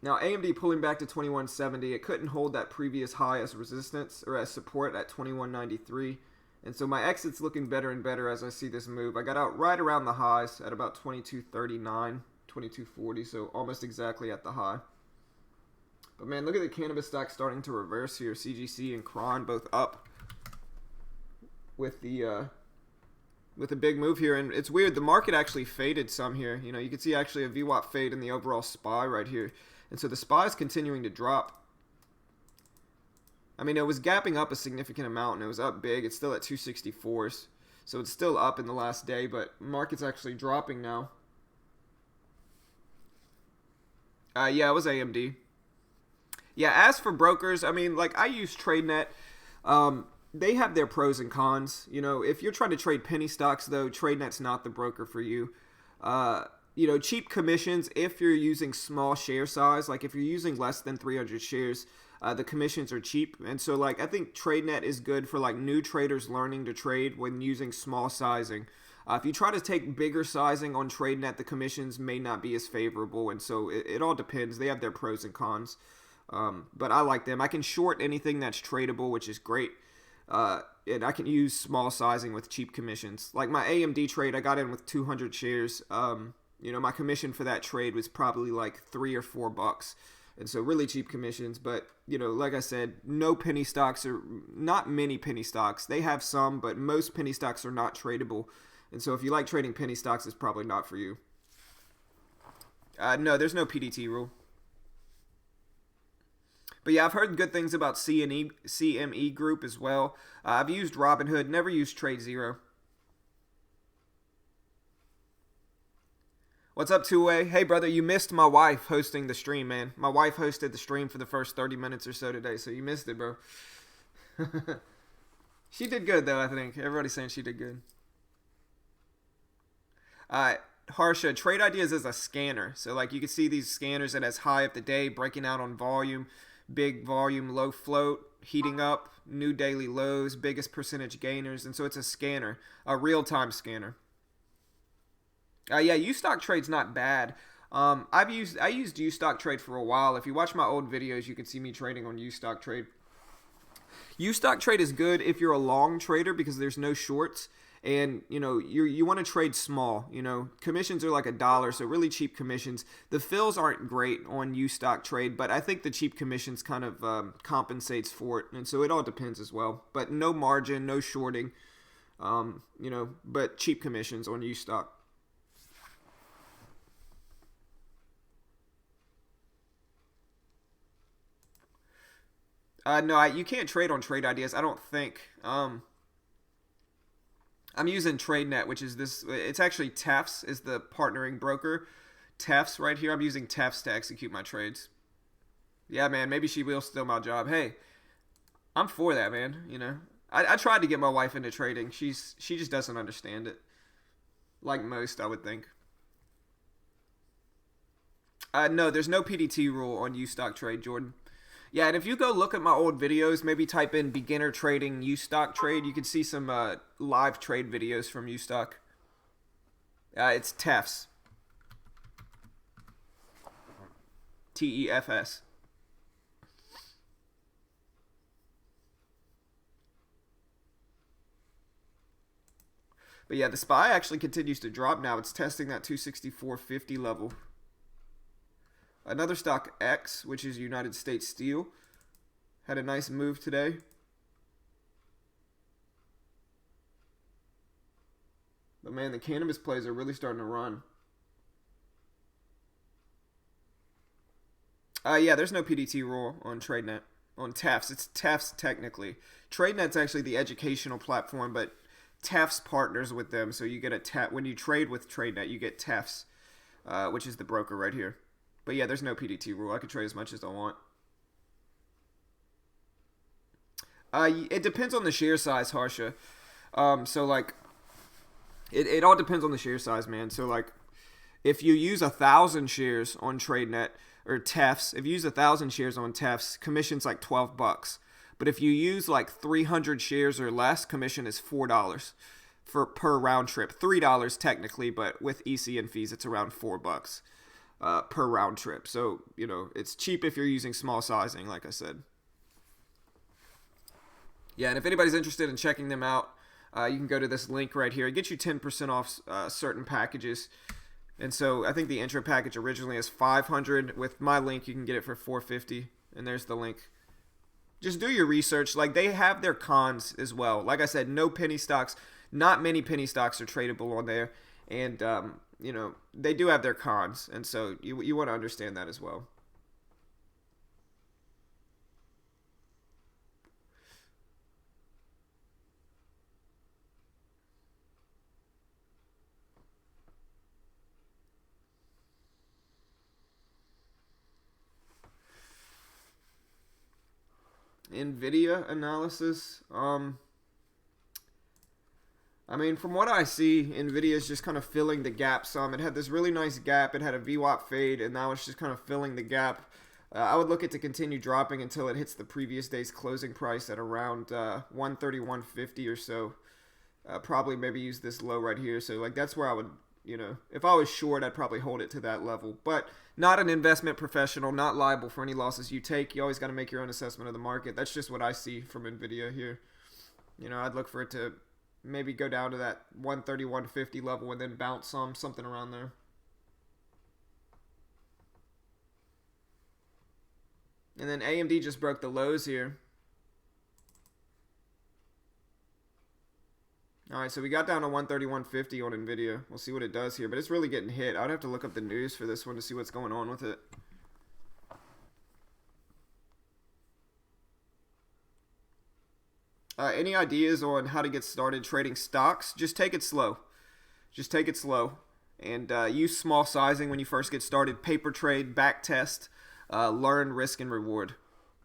AMD pulling back to 2170, it couldn't hold that previous high as resistance or as support at 2193, and so my exit's looking better and better as I see this move. I got out right around the highs at about 2239, 2240, so almost exactly at the high. But man, look at the cannabis stock starting to reverse here. CGC and Cron both up with the big move here, and it's weird. The market actually faded some here. You can see actually a VWAP fade in the overall SPY right here, and so the SPY is continuing to drop. I mean, it was gapping up a significant amount, and it was up big. It's still at 264s, so it's still up in the last day, but market's actually dropping now. Yeah, it was AMD. Yeah, as for brokers, I mean, like I use TradeNet. They have their pros and cons. If you're trying to trade penny stocks, though, TradeNet's not the broker for you. Cheap commissions if you're using small share size. Like if you're using less than 300 shares, the commissions are cheap. And so, like, I think TradeNet is good for like new traders learning to trade when using small sizing. If you try to take bigger sizing on TradeNet, the commissions may not be as favorable. And so it all depends. They have their pros and cons. But I like them. I can short anything that's tradable, which is great. And I can use small sizing with cheap commissions. Like my AMD trade, I got in with 200 shares. My commission for that trade was probably like $3 or $4. And so really cheap commissions. But, like I said, no penny stocks or not many penny stocks. They have some, but most penny stocks are not tradable. And so if you like trading penny stocks, it's probably not for you. No, there's no PDT rule. But yeah, I've heard good things about CME Group as well. I've used Robinhood, never used TradeZero. What's up, two-way? Hey, brother, you missed my wife hosting the stream, man. My wife hosted the stream for the first 30 minutes or so today, so you missed it, bro. She did good, though, I think. Everybody's saying she did good. Harsha, Trade Ideas is a scanner. So, like, you can see these scanners that has high of the day, breaking out on volume. Big volume, low float, heating up, new daily lows, biggest percentage gainers, and so it's a scanner, a real-time scanner. Yeah, Ustock Trade's not bad. I used Ustock Trade for a while. If you watch my old videos, you can see me trading on Ustock Trade. Ustock Trade is good if you're a long trader because there's no shorts. And, you want to trade small. Commissions are like $1, so really cheap commissions. The fills aren't great on Ustock Trade, but I think the cheap commissions kind of compensates for it. And so it all depends as well. But no margin, no shorting, but cheap commissions on Ustock. No, you can't trade on Trade Ideas, I don't think. I'm using TradeNet, which is this. It's actually Tefs is the partnering broker. Tefs right here. I'm using Tefs to execute my trades. Yeah, man. Maybe she will steal my job. Hey, I'm for that, man. I tried to get my wife into trading. She just doesn't understand it. Like most, I would think. No, there's no PDT rule on Ustock Trade, Jordan. Yeah, and if you go look at my old videos, maybe type in beginner trading Ustock Trade, you can see some live trade videos from Ustock. It's Tefs. Tefs. But yeah, the SPY actually continues to drop now. It's testing that 264.50 level. Another stock, X, which is United States Steel, had a nice move today. But man, the cannabis plays are really starting to run. Yeah, there's no PDT rule on TradeNet. On TAFs. It's TAFs technically. TradeNet's actually the educational platform, but TAFs partners with them, so you get a TAF. When you trade with TradeNet, you get TAFs, which is the broker right here. But yeah, there's no PDT rule. I can trade as much as I want. It depends on the share size, Harsha. So like, it all depends on the share size, man. So like, if you use 1,000 shares on TradeNet or TEFs, if you use 1,000 shares on TEFs, commission's like $12. But if you use like 300 shares or less, commission is $4 for per round trip. $3 technically, but with EC and fees, it's around $4 per round trip. So you know it's cheap if you're using small sizing, like I said. Yeah, and if anybody's interested in checking them out, you can go to this link right here. It gets you 10% off certain packages. And so I think the intro package originally is $500. With my link, you can get it for $450. And there's the link. Just do your research. Like, they have their cons as well. Like I said, no penny stocks. Not many penny stocks are tradable on there. And, you know, they do have their cons. And so you want to understand that as well. NVIDIA analysis. I mean, from what I see, NVIDIA is just kind of filling the gap some. It had this really nice gap. It had a VWAP fade, and now it's just kind of filling the gap. I would look it to continue dropping until it hits the previous day's closing price at around 130, 150 or so. Probably maybe use this low right here. So, like, that's where I would, you know, if I was short, I'd probably hold it to that level. But not an investment professional, not liable for any losses you take. You always got to make your own assessment of the market. That's just what I see from NVIDIA here. You know, I'd look for it to maybe go down to that 130, 150 level and then bounce something around there. And then AMD just broke the lows here. Alright, so we got down to 130, 150 on NVIDIA. We'll see what it does here. But it's really getting hit. I'd have to look up the news for this one to see what's going on with it. Any ideas on how to get started trading stocks? Just take it slow. Just take it slow. And use small sizing when you first get started. Paper trade, back test. Learn risk and reward.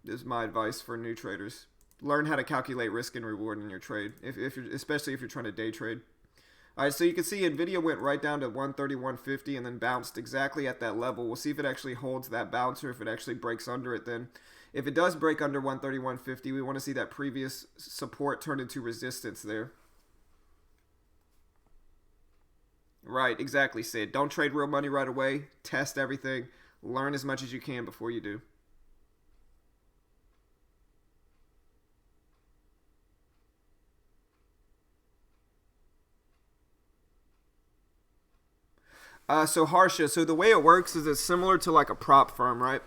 This is my advice for new traders. Learn how to calculate risk and reward in your trade, if you're, especially if you're trying to day trade. All right, so you can see NVIDIA went right down to 130, 150 and then bounced exactly at that level. We'll see if it actually holds that bounce or if it actually breaks under it then. If it does break under 130, 150, we want to see that previous support turn into resistance there. Right, exactly, Sid. Don't trade real money right away. Test everything. Learn as much as you can before you do. So Harsha, so the way it works is it's similar to like a prop firm, right?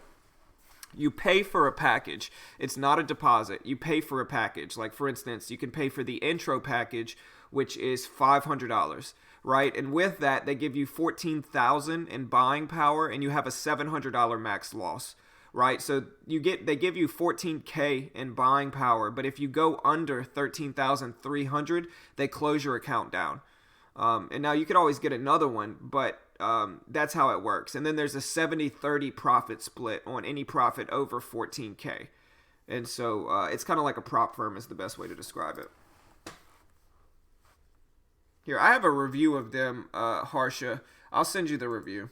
You pay for a package. It's not a deposit. You pay for a package. Like for instance, you can pay for the intro package, which is $500, right? And with that, they give you $14,000 in buying power, and you have a $700 max loss, right? So they give you $14K in buying power, but if you go under $13,300, they close your account down. And now you could always get another one, but that's how it works. And then there's a 70-30 profit split on any profit over 14K. And so it's kind of like a prop firm is the best way to describe it. Here, I have a review of them, Harsha. I'll send you the review.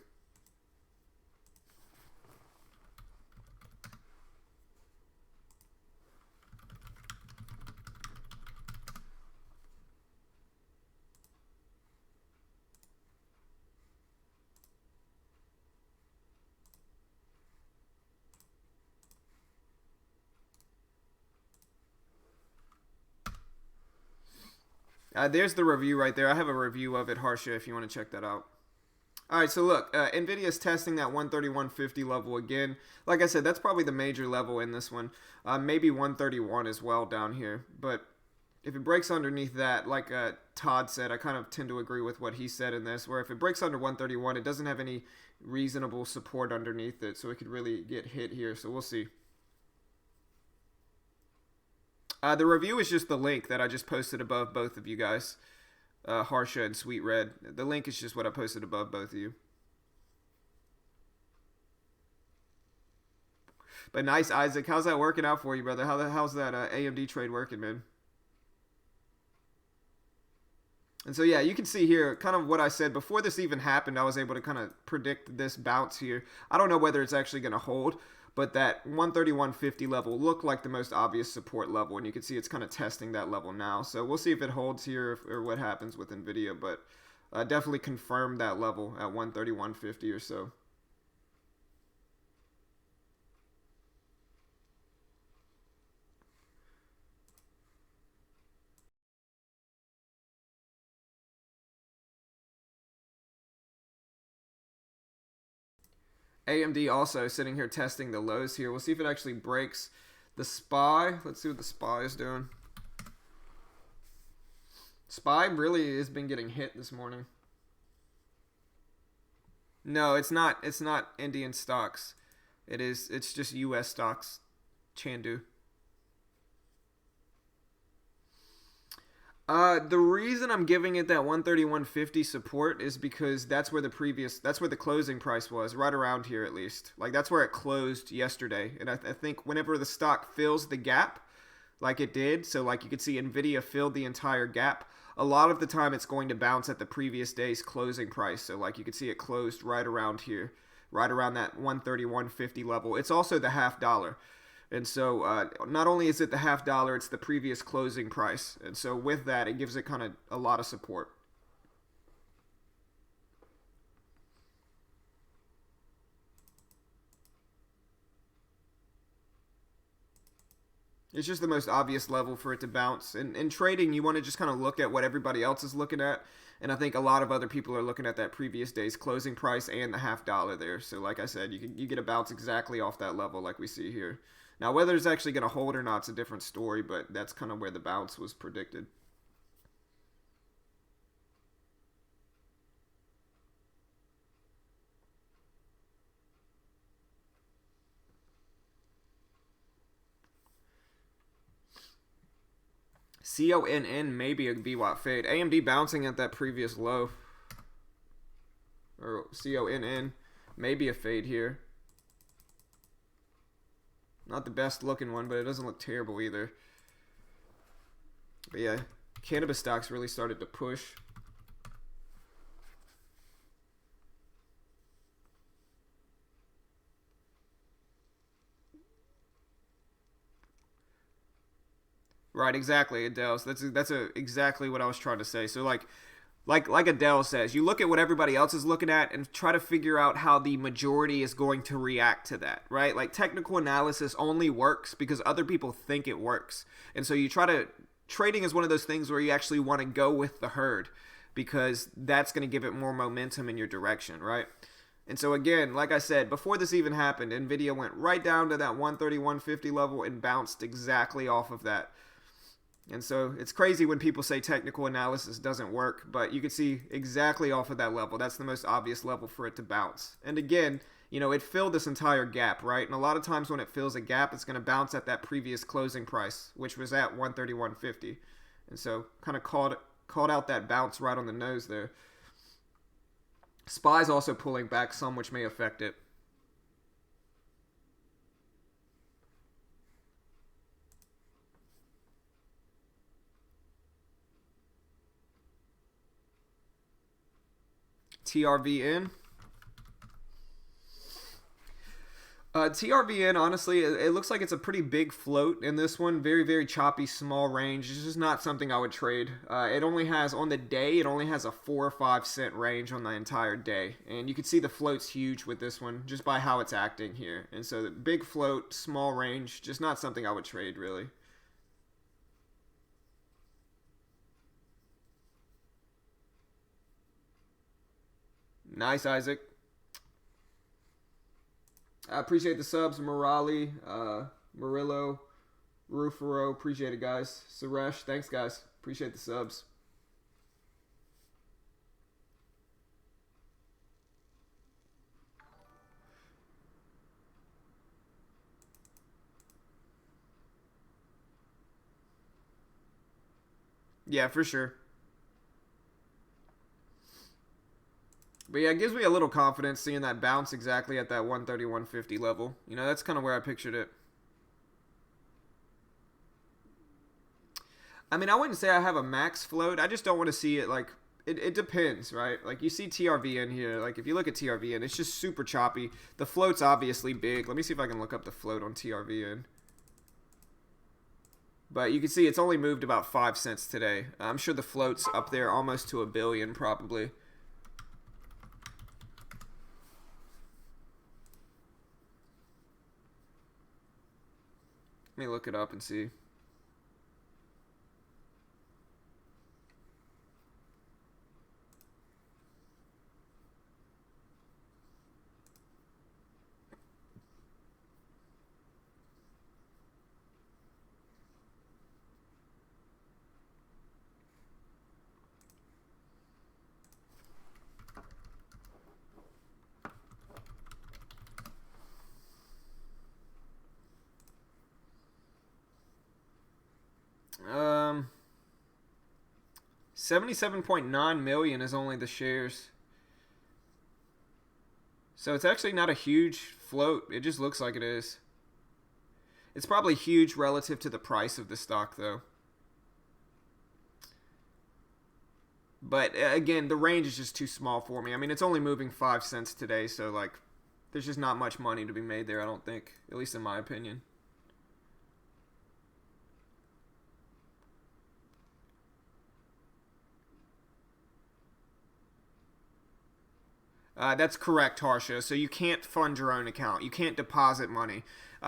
There's the review right there. I have a review of it, Harsha, if you want to check that out. All right, so look, NVIDIA's testing that 131.50 level again. Like I said, that's probably the major level in this one. Maybe 131 as well down here. But if it breaks underneath that, like Todd said, I kind of tend to agree with what he said in this, where if it breaks under 131, it doesn't have any reasonable support underneath it, so it could really get hit here. So we'll see. The review is just the link that I just posted above both of you guys. Harsha and Sweet Red. The link is just what I posted above both of you. But nice, Isaac. How's that working out for you, brother? How's that AMD trade working, man? And so, yeah, you can see here kind of what I said. Before this even happened, I was able to kind of predict this bounce here. I don't know whether it's actually going to hold, but that 131.50 level looked like the most obvious support level, and you can see it's kind of testing that level now. So we'll see if it holds here or what happens with NVIDIA, but definitely confirmed that level at 131.50 or so. AMD also sitting here testing the lows here. We'll see if it actually breaks the SPY. Let's see what the SPY is doing. SPY really has been getting hit this morning. No, it's not. It's not Indian stocks. It's just U.S. stocks. Chandu. The reason I'm giving it that 131.50 support is because that's where the closing price was, right around here at least. Like that's where it closed yesterday, and I think whenever the stock fills the gap, like it did, so like you could see Nvidia filled the entire gap. A lot of the time, it's going to bounce at the previous day's closing price. So like you could see it closed right around here, right around that 131.50 level. It's also the half dollar. And so not only is it the half dollar, it's the previous closing price. And so with that, it gives it kind of a lot of support. It's just the most obvious level for it to bounce. And in trading, you want to just kind of look at what everybody else is looking at. And I think a lot of other people are looking at that previous day's closing price and the half dollar there. So like I said, you get a bounce exactly off that level like we see here. Now, whether it's actually going to hold or not is a different story, but that's kind of where the bounce was predicted. CONN may be a VWAP fade. AMD bouncing at that previous low. Or CONN may be a fade here. Not the best looking one, but it doesn't look terrible either. But yeah, cannabis stocks really started to push. Right, exactly, Adele. So that's exactly what I was trying to say. So like Adele says, you look at what everybody else is looking at and try to figure out how the majority is going to react to that, right? Like technical analysis only works because other people think it works. And so trading is one of those things where you actually want to go with the herd because that's going to give it more momentum in your direction, right? And so again, like I said, before this even happened, Nvidia went right down to that 131.50 level and bounced exactly off of that. And so it's crazy when people say technical analysis doesn't work, but you can see exactly off of that level. That's the most obvious level for it to bounce. And again, it filled this entire gap, right? And a lot of times when it fills a gap, it's going to bounce at that previous closing price, which was at 131.50. And so kind of called out that bounce right on the nose there. SPY's also pulling back some, which may affect it. TRVN. TRVN, honestly, it looks like it's a pretty big float in this one. Very, very choppy, small range. It's just not something I would trade. It only has, on the day, it only has a 4 or 5 cent range on the entire day. And you can see the float's huge with this one just by how it's acting here. And so the big float, small range, just not something I would trade, really. Nice, Isaac. I appreciate the subs, Morali, Murillo, Rufaro. Appreciate it, guys. Suresh, thanks, guys. Appreciate the subs. Yeah, for sure. But yeah, it gives me a little confidence seeing that bounce exactly at that 130, 150 level. You know, that's kind of where I pictured it. I mean, I wouldn't say I have a max float. I just don't want to see it like it depends, right? Like you see TRV in here. Like if you look at TRV in, it's just super choppy. The float's obviously big. Let me see if I can look up the float on TRV in. But you can see it's only moved about 5 cents today. I'm sure the float's up there almost to $1 billion probably. Let me look it up and see. Um, 77.9 million is only the shares. So it's actually not a huge float. It just looks like it is. It's probably huge relative to the price of the stock, though. But again, the range is just too small for me. I mean, it's only moving 5 cents today, so like, there's just not much money to be made there, I don't think. At least in my opinion. That's correct, Harsha. So you can't fund your own account. You can't deposit money.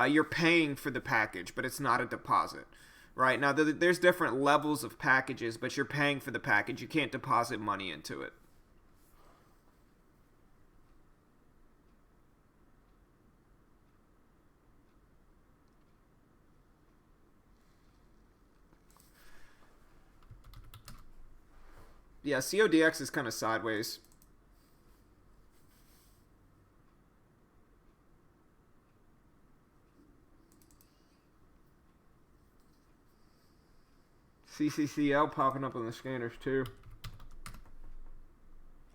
You're paying for the package, but it's not a deposit. Right? Now, there's different levels of packages, but you're paying for the package. You can't deposit money into it. Yeah, CODX is kind of sideways. CCCL popping up on the scanners too.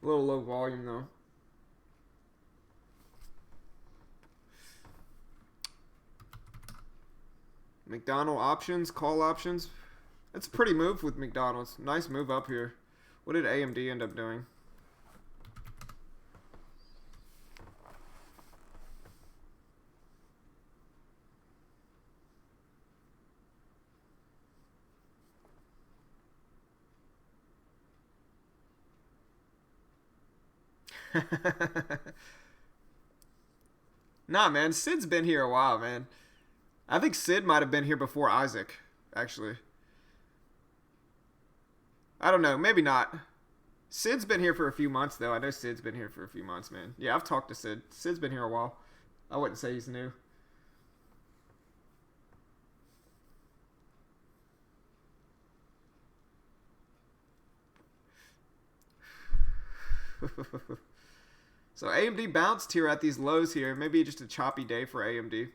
A little low volume though. McDonald options, call options. That's a pretty move with McDonald's. Nice move up here. What did AMD end up doing? Nah, man. Sid's been here a while, man. I think Sid might have been here before Isaac, actually. I don't know. Maybe not. Sid's been here for a few months, though. I know Sid's been here for a few months, man. Yeah, I've talked to Sid. Sid's been here a while. I wouldn't say he's new. So AMD bounced here at these lows here. Maybe just a choppy day for AMD.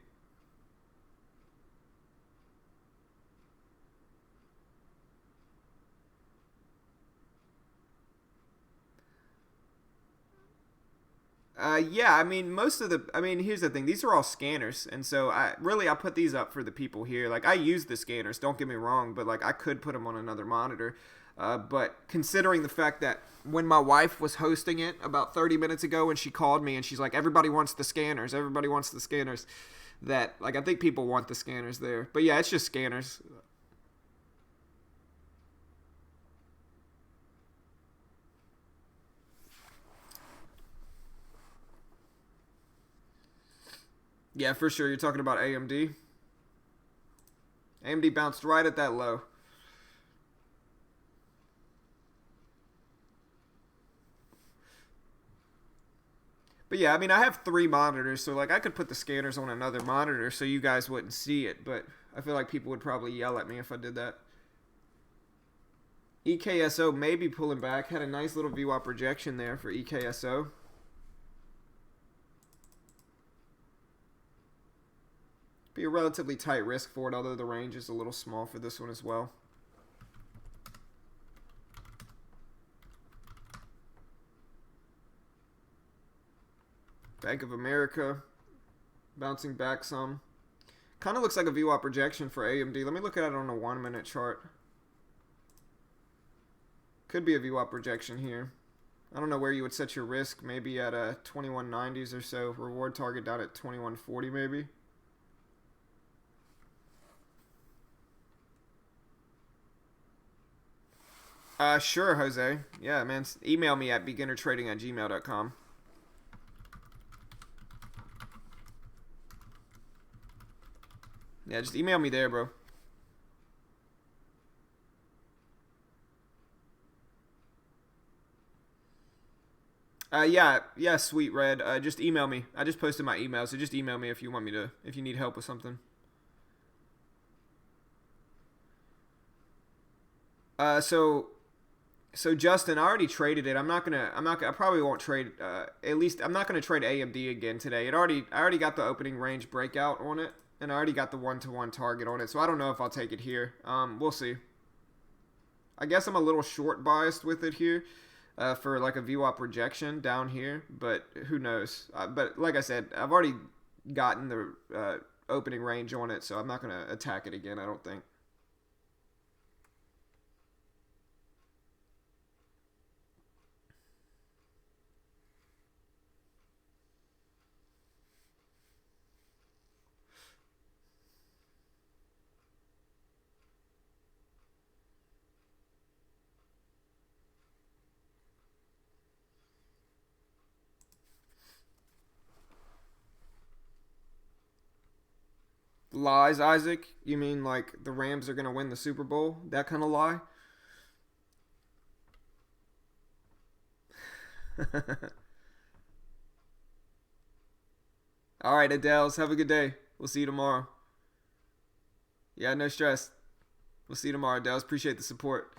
Yeah, I mean, here's the thing. These are all scanners. And so I put these up for the people here. Like, I use the scanners, don't get me wrong, but like, I could put them on another monitor. But considering the fact that when my wife was hosting it about 30 minutes ago and she called me and she's like, everybody wants the scanners, that, like, I think people want the scanners there. But yeah, it's just scanners. Yeah, for sure. You're talking about AMD. AMD bounced right at that low. But yeah, I mean, I have 3 monitors, so like I could put the scanners on another monitor so you guys wouldn't see it, but I feel like people would probably yell at me if I did that. EKSO may be pulling back. Had a nice little VWAP projection there for EKSO. Be a relatively tight risk for it, although the range is a little small for this one as well. Bank of America bouncing back some. Kind of looks like a VWAP projection for AMD. Let me look at it on a 1-minute chart. Could be a VWAP projection here. I don't know where you would set your risk. Maybe at a 2190s or so. Reward target down at 2140 maybe. Sure, Jose. Yeah, man. Email me at beginnertrading@gmail.com. Yeah, just email me there, bro. Yeah, sweet Red. Just email me. I just posted my email, so just email me if you want me to, if you need help with something. So Justin, I already traded it. I probably won't trade. At least I'm not gonna trade AMD again today. I already got the opening range breakout on it, and I already got the 1-to-1 target on it. So I don't know if I'll take it here. We'll see. I guess I'm a little short biased with it here, for like a VWAP projection down here, but who knows? But like I said, I've already gotten the opening range on it, so I'm not gonna attack it again. I don't think. Lies, Isaac? You mean like the Rams are going to win the Super Bowl? That kind of lie? All right, Adels, have a good day. We'll see you tomorrow. Yeah, no stress. We'll see you tomorrow, Adels. Appreciate the support.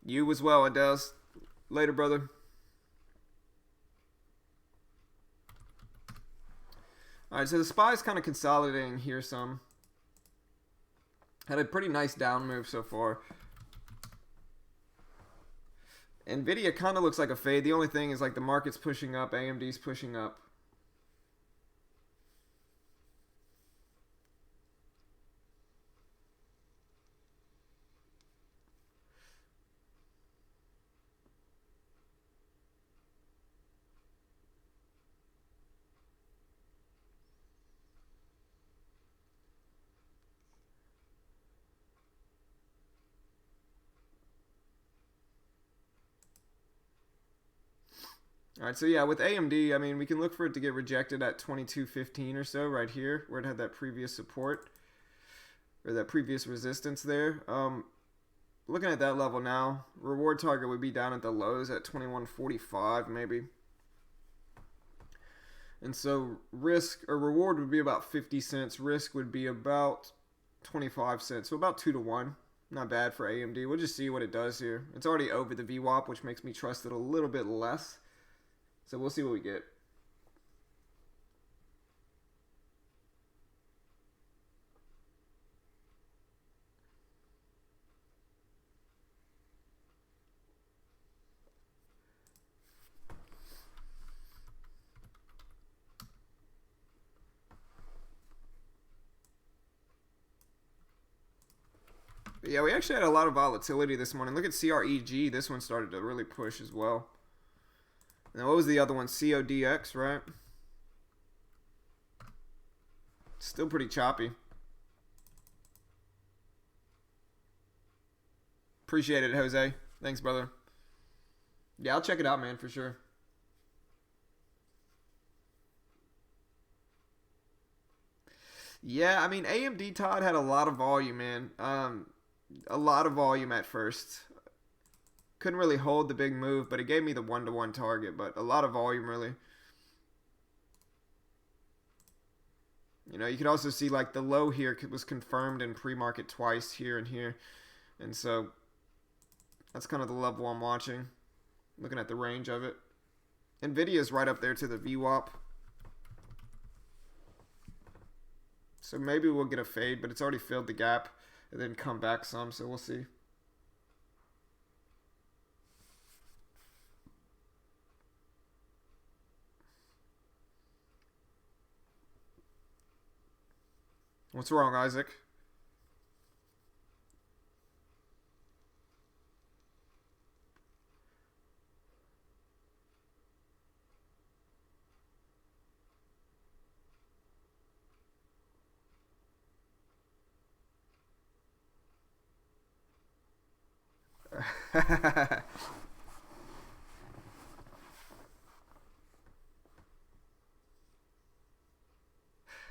You as well, Adels. Later, brother. All right, so the SPY's kind of consolidating here some. Had a pretty nice down move so far. Nvidia kind of looks like a fade. The only thing is like the market's pushing up, AMD's pushing up. All right, so yeah, with AMD, I mean, we can look for it to get rejected at 2215 or so right here, where it had that previous support or that previous resistance there. Looking at that level now, reward target would be down at the lows at 2145 maybe. And so risk or reward would be about 50 cents. Risk would be about 25 cents. So about 2-to-1. Not bad for AMD. We'll just see what it does here. It's already over the VWAP, which makes me trust it a little bit less. So we'll see what we get. But yeah, we actually had a lot of volatility this morning. Look at CREG. This one started to really push as well. Now, what was the other one? CODX, right? Still pretty choppy. Appreciate it, Jose. Thanks, brother. Yeah, I'll check it out, man, for sure. Yeah, I mean AMD Todd had a lot of volume, man. A lot of volume at first. Couldn't really hold the big move, but it gave me the 1-to-1 target. But a lot of volume, really. You know, you could also see like the low here was confirmed in pre-market twice here and here, and so that's kind of the level I'm watching. Looking at the range of it. Nvidia's right up there to the VWAP. So maybe we'll get a fade, but it's already filled the gap and then come back some, so we'll see. What's wrong, Isaac?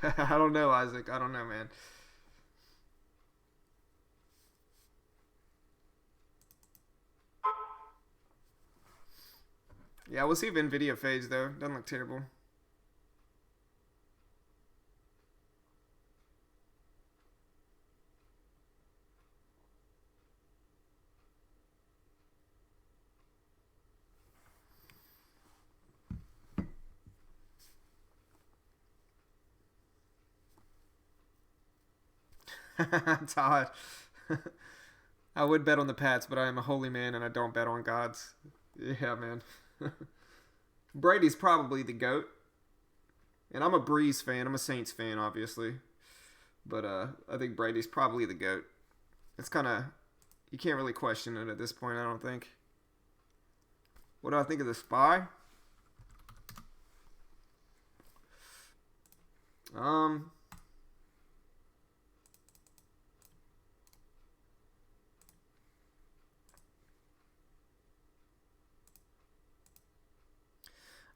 I don't know, Isaac. I don't know, man. Yeah, we'll see if Nvidia fades though. Doesn't look terrible. Todd. I would bet on the Pats, but I am a holy man and I don't bet on gods. Yeah, man. Brady's probably the GOAT. And I'm a Breeze fan. I'm a Saints fan, obviously. But I think Brady's probably the GOAT. It's kind of... You can't really question it at this point, I don't think. What do I think of the Spy?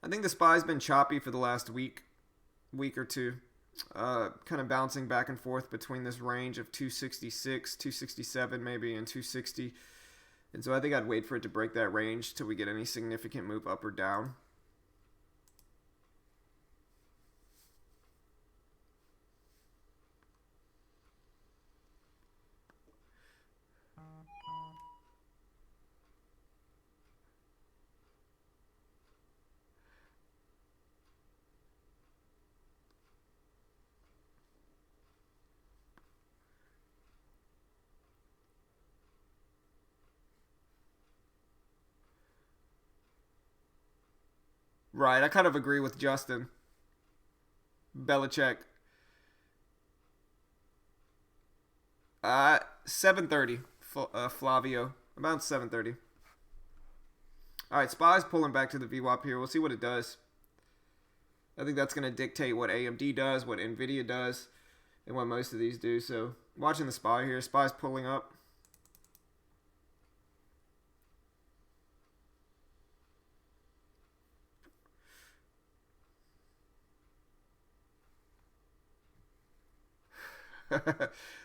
I think the Spy's been choppy for the last week or two. Kind of bouncing back and forth between this range of 266, 267 maybe, and 260. And so I think I'd wait for it to break that range till we get any significant move up or down. Right, I kind of agree with Justin. Belichick. 7:30. Flavio. About 7:30. All right, Spy's pulling back to the VWAP here. We'll see what it does. I think that's going to dictate what AMD does, what Nvidia does, and what most of these do. So watching the Spy here. Spy's pulling up.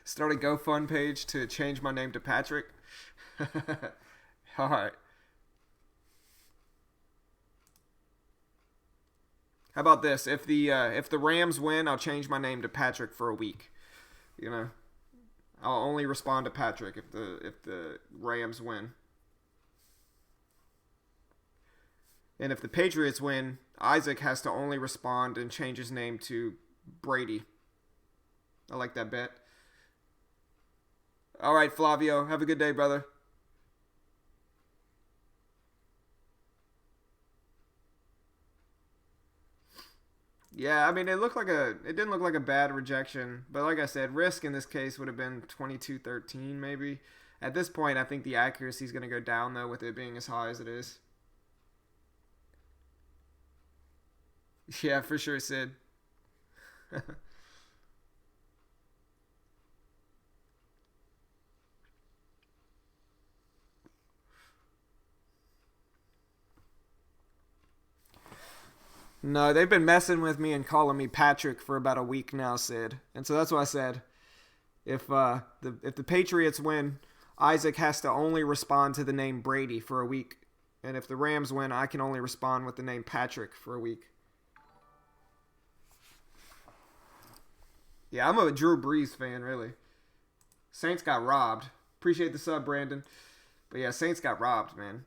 Start a GoFund page to change my name to Patrick. All right. How about this? If the Rams win, I'll change my name to Patrick for a week. You know, I'll only respond to Patrick if the Rams win. And if the Patriots win, Isaac has to only respond and change his name to Brady. I like that bet. All right, Flavio. Have a good day, brother. Yeah, I mean, it didn't look like a bad rejection, but like I said, risk in this case would have been 22-13 maybe. At this point, I think the accuracy is going to go down though with it being as high as it is. Yeah, for sure, Sid. No, they've been messing with me and calling me Patrick for about a week now, Sid. And so that's why I said if the Patriots win, Isaac has to only respond to the name Brady for a week. And if the Rams win, I can only respond with the name Patrick for a week. Yeah, I'm a Drew Brees fan, really. Saints got robbed. Appreciate the sub, Brandon. But yeah, Saints got robbed, man.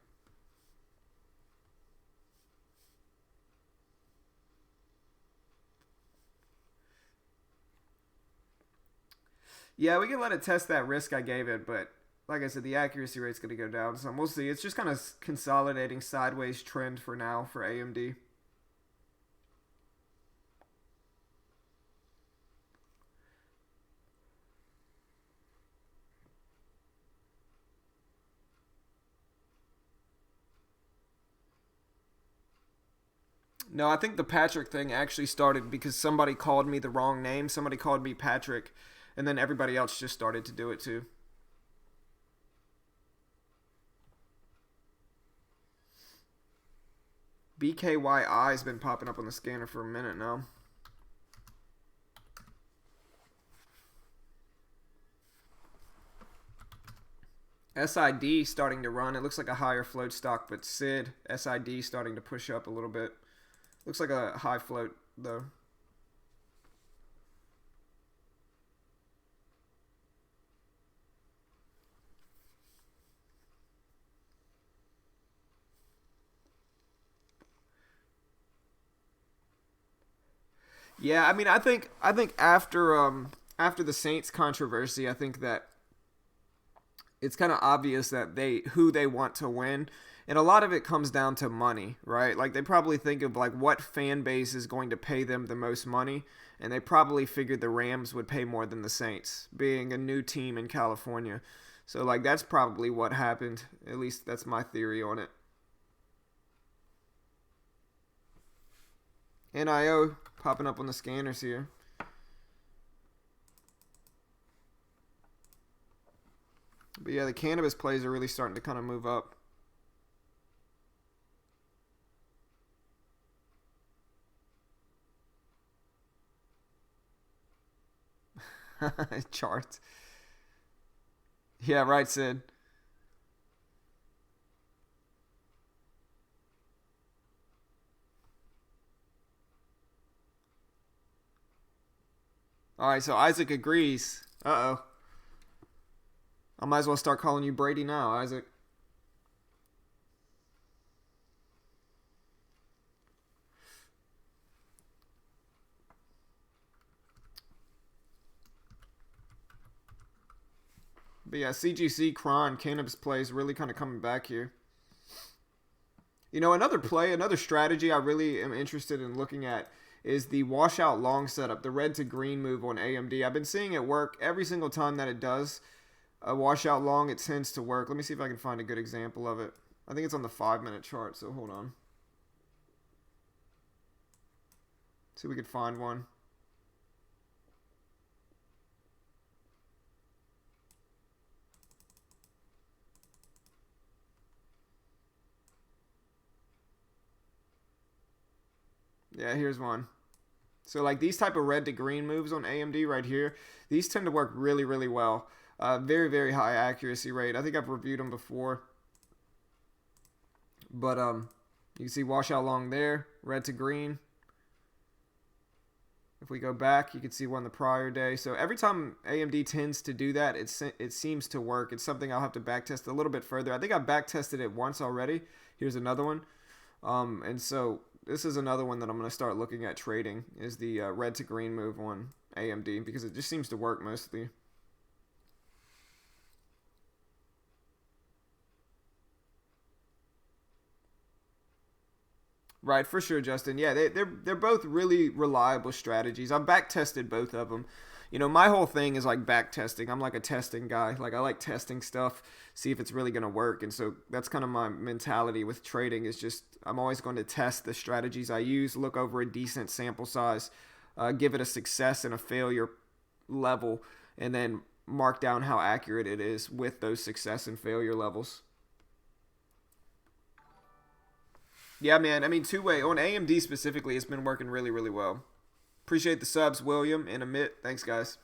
Yeah, we can let it test that risk I gave it, but like I said, the accuracy rate's going to go down. So we'll see. It's just kind of consolidating sideways trend for now for AMD. No, I think the Patrick thing actually started because somebody called me the wrong name. Somebody called me Patrick, and then everybody else just started to do it too. BKYI has been popping up on the scanner for a minute now. SID starting to run. It looks like a higher float stock, but SID, SID starting to push up a little bit. Looks like a high float, though. Yeah, I mean, I think after the Saints controversy, I think that it's kind of obvious that who they want to win, and a lot of it comes down to money, right? Like they probably think of like what fan base is going to pay them the most money, and they probably figured the Rams would pay more than the Saints, being a new team in California. So like that's probably what happened. At least that's my theory on it. NIO popping up on the scanners here. But yeah, the cannabis plays are really starting to kind of move up. Charts. Yeah, right, Sid. All right, so Isaac agrees. Uh-oh. I might as well start calling you Brady now, Isaac. But yeah, CGC, Kron, cannabis plays really kind of coming back here. You know, another play, another strategy I really am interested in looking at is the washout long setup, the red to green move on AMD. I've been seeing it work every single time that it does. A washout long, it tends to work. Let me see if I can find a good example of it. I think it's on the 5-minute chart, so hold on. See if we could find one. Yeah, here's one. So like these type of red to green moves on AMD right here, these tend to work really, really well. Very, very high accuracy rate. I think I've reviewed them before. But you can see washout long there, red to green. If we go back, you can see one the prior day. So every time AMD tends to do that, it seems to work. It's something I'll have to backtest a little bit further. I think I've backtested it once already. Here's another one. And so this is another one that I'm going to start looking at trading is the red to green move on AMD because it just seems to work mostly. Right, for sure, Justin. Yeah, they're both really reliable strategies. I've back tested both of them. You know, my whole thing is like back testing. I'm like a testing guy. Like I like testing stuff, see if it's really gonna work. And so that's kind of my mentality with trading. Is just I'm always going to test the strategies I use, look over a decent sample size, give it a success and a failure level, and then mark down how accurate it is with those success and failure levels. Yeah, man. I mean, two-way on AMD specifically, it's been working really, really well. Appreciate the subs, William and Amit. Thanks, guys.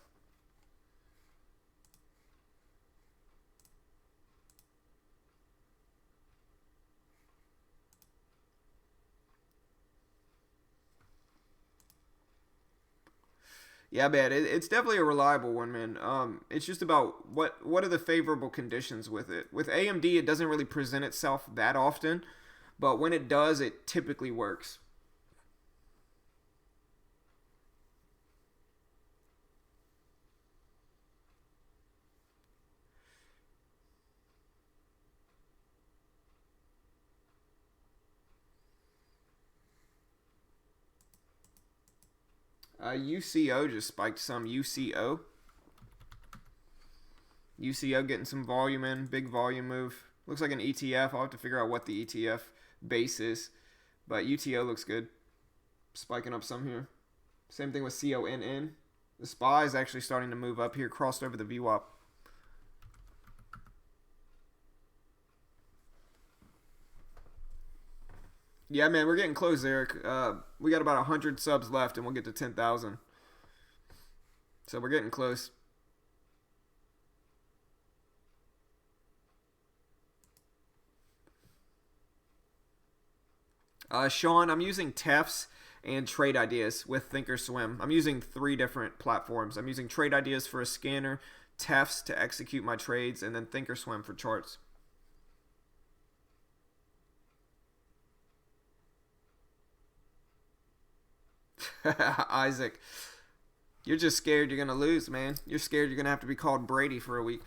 Yeah, man, it's definitely a reliable one, man. It's just about what are the favorable conditions with it. With AMD, it doesn't really present itself that often, but when it does, it typically works. UCO just spiked some UCO. UCO getting some volume in, big volume move. Looks like an ETF. I'll have to figure out what the ETF base is, but UTO looks good. Spiking up some here. Same thing with CONN. The SPY is actually starting to move up here, crossed over the VWAP. Yeah, man, we're getting close, Eric. We got about 100 subs left, and we'll get to 10,000. So we're getting close. Sean, I'm using TEFs and Trade Ideas with Thinkorswim. I'm using 3 different platforms. I'm using Trade Ideas for a scanner, TEFs to execute my trades, and then Thinkorswim for charts. Isaac, you're just scared you're going to lose, man. You're scared you're going to have to be called Brady for a week.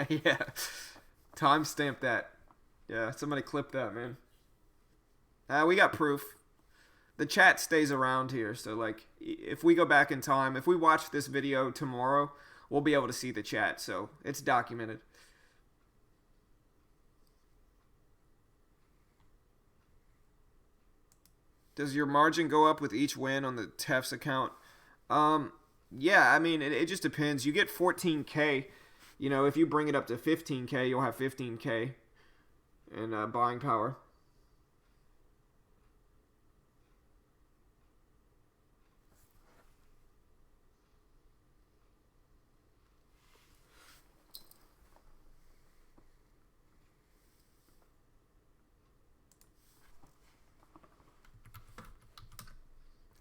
Yeah. Timestamp that. Yeah, somebody clip that, man. We got proof. The chat stays around here, so like if we go back in time, if we watch this video tomorrow, we'll be able to see the chat, so it's documented. Does your margin go up with each win on the TEFs account? Yeah, I mean it just depends. You get 14K. You know, if you bring it up to 15K, you'll have 15K in buying power.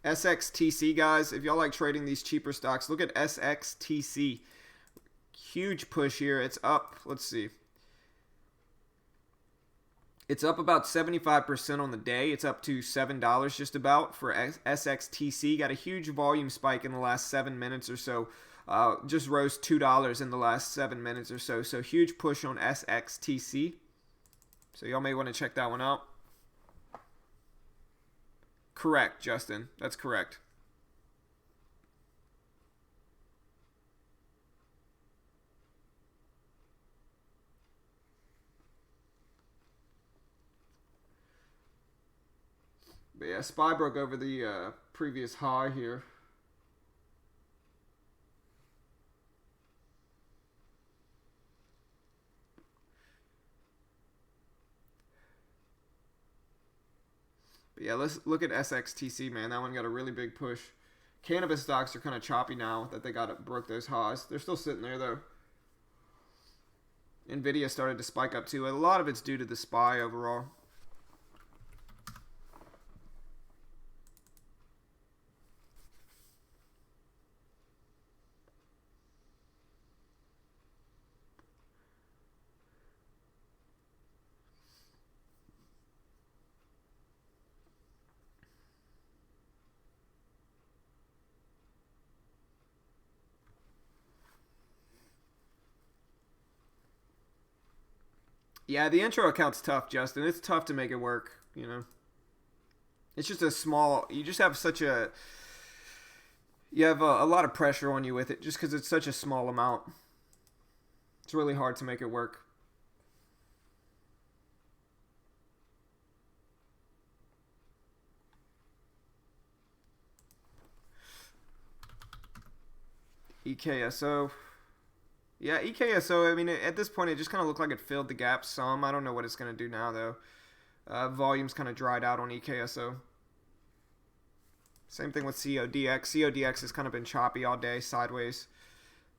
SXTC, guys, if y'all like trading these cheaper stocks, look at SXTC. Huge push here. It's up, let's see. It's up about 75% on the day. It's up to $7 just about for SXTC. Got a huge volume spike in the last 7 minutes or so. Just rose $2 in the last 7 minutes or so. So huge push on SXTC. So y'all may want to check that one out. Correct, Justin. That's correct. But yeah, SPY broke over the previous high here. But yeah, let's look at SXTC, man. That one got a really big push. Cannabis stocks are kind of choppy now that they broke those highs. They're still sitting there though. Nvidia started to spike up too. A lot of it's due to the SPY overall. Yeah, the intro account's tough, Justin. It's tough to make it work, you know. It's just a small. You just have such a. You have a lot of pressure on you with it, just because it's such a small amount. It's really hard to make it work. EKSO. Yeah, EKSO, I mean, at this point, it just kind of looked like it filled the gap some. I don't know what it's going to do now, though. Volume's kind of dried out on EKSO. Same thing with CODX. CODX has kind of been choppy all day, sideways.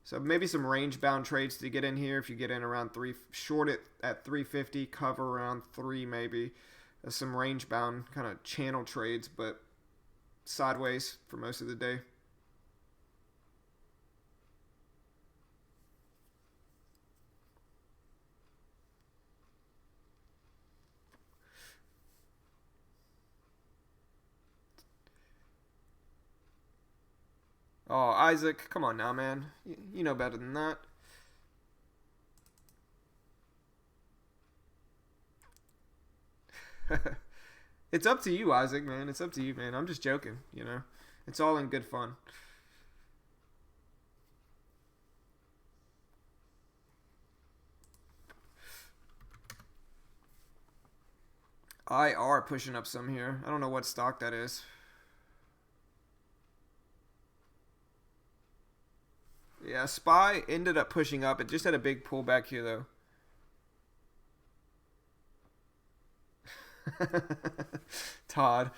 So maybe some range-bound trades to get in here. If you get in around 3, short it at 350, cover around 3 maybe. Some range-bound kind of channel trades, but sideways for most of the day. Oh, Isaac, come on now, man. You know better than that. It's up to you, Isaac, man. It's up to you, man. I'm just joking, you know. It's all in good fun. IR pushing up some here. I don't know what stock that is. Yeah, SPY ended up pushing up. It just had a big pullback here, though. Todd.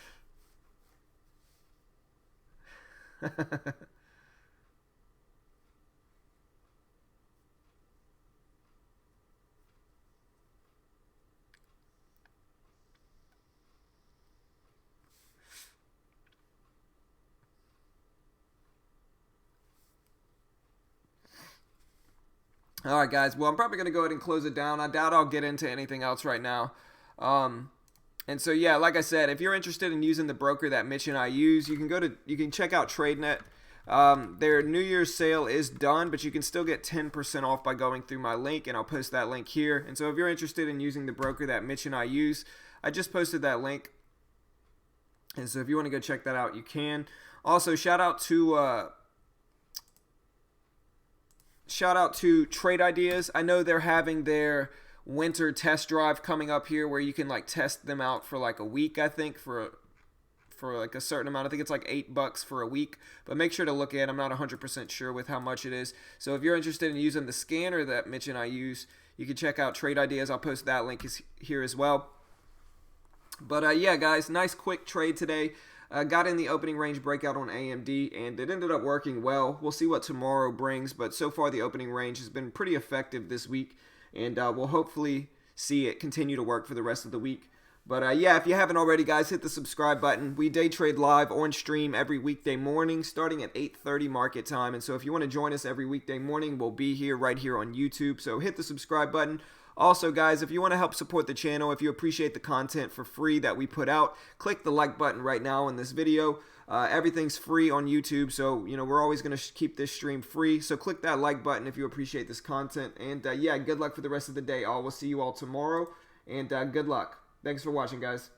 All right, guys. Well, I'm probably going to go ahead and close it down. I doubt I'll get into anything else right now. And so, yeah, like I said, if you're interested in using the broker that Mitch and I use, you can check out TradeNet. Their New Year's sale is done, but you can still get 10% off by going through my link, and I'll post that link here. And so if you're interested in using the broker that Mitch and I use, I just posted that link. And so if you want to go check that out, you can. Also, shout out to Trade Ideas. I know they're having their winter test drive coming up here where you can like test them out for like a week, I think, for like a certain amount. I think it's like $8 for a week, but make sure to look at it. I'm not 100% sure with how much it is. So if you're interested in using the scanner that Mitch and I use, you can check out Trade Ideas. I'll post that link here as well. But yeah, guys, nice quick trade today. Got in the opening range breakout on AMD, and it ended up working well. We'll see what tomorrow brings, but so far the opening range has been pretty effective this week, and we'll hopefully see it continue to work for the rest of the week. But yeah, if you haven't already, guys, hit the subscribe button. We day trade live on stream every weekday morning starting at 8:30 market time, and so if you want to join us every weekday morning, we'll be here right here on YouTube, so hit the subscribe button. Also, guys, if you want to help support the channel, if you appreciate the content for free that we put out, click the like button right now in this video. Everything's free on YouTube, so you know we're always going to keep this stream free. So click that like button if you appreciate this content. And yeah, good luck for the rest of the day. We'll see you all tomorrow, and good luck. Thanks for watching, guys.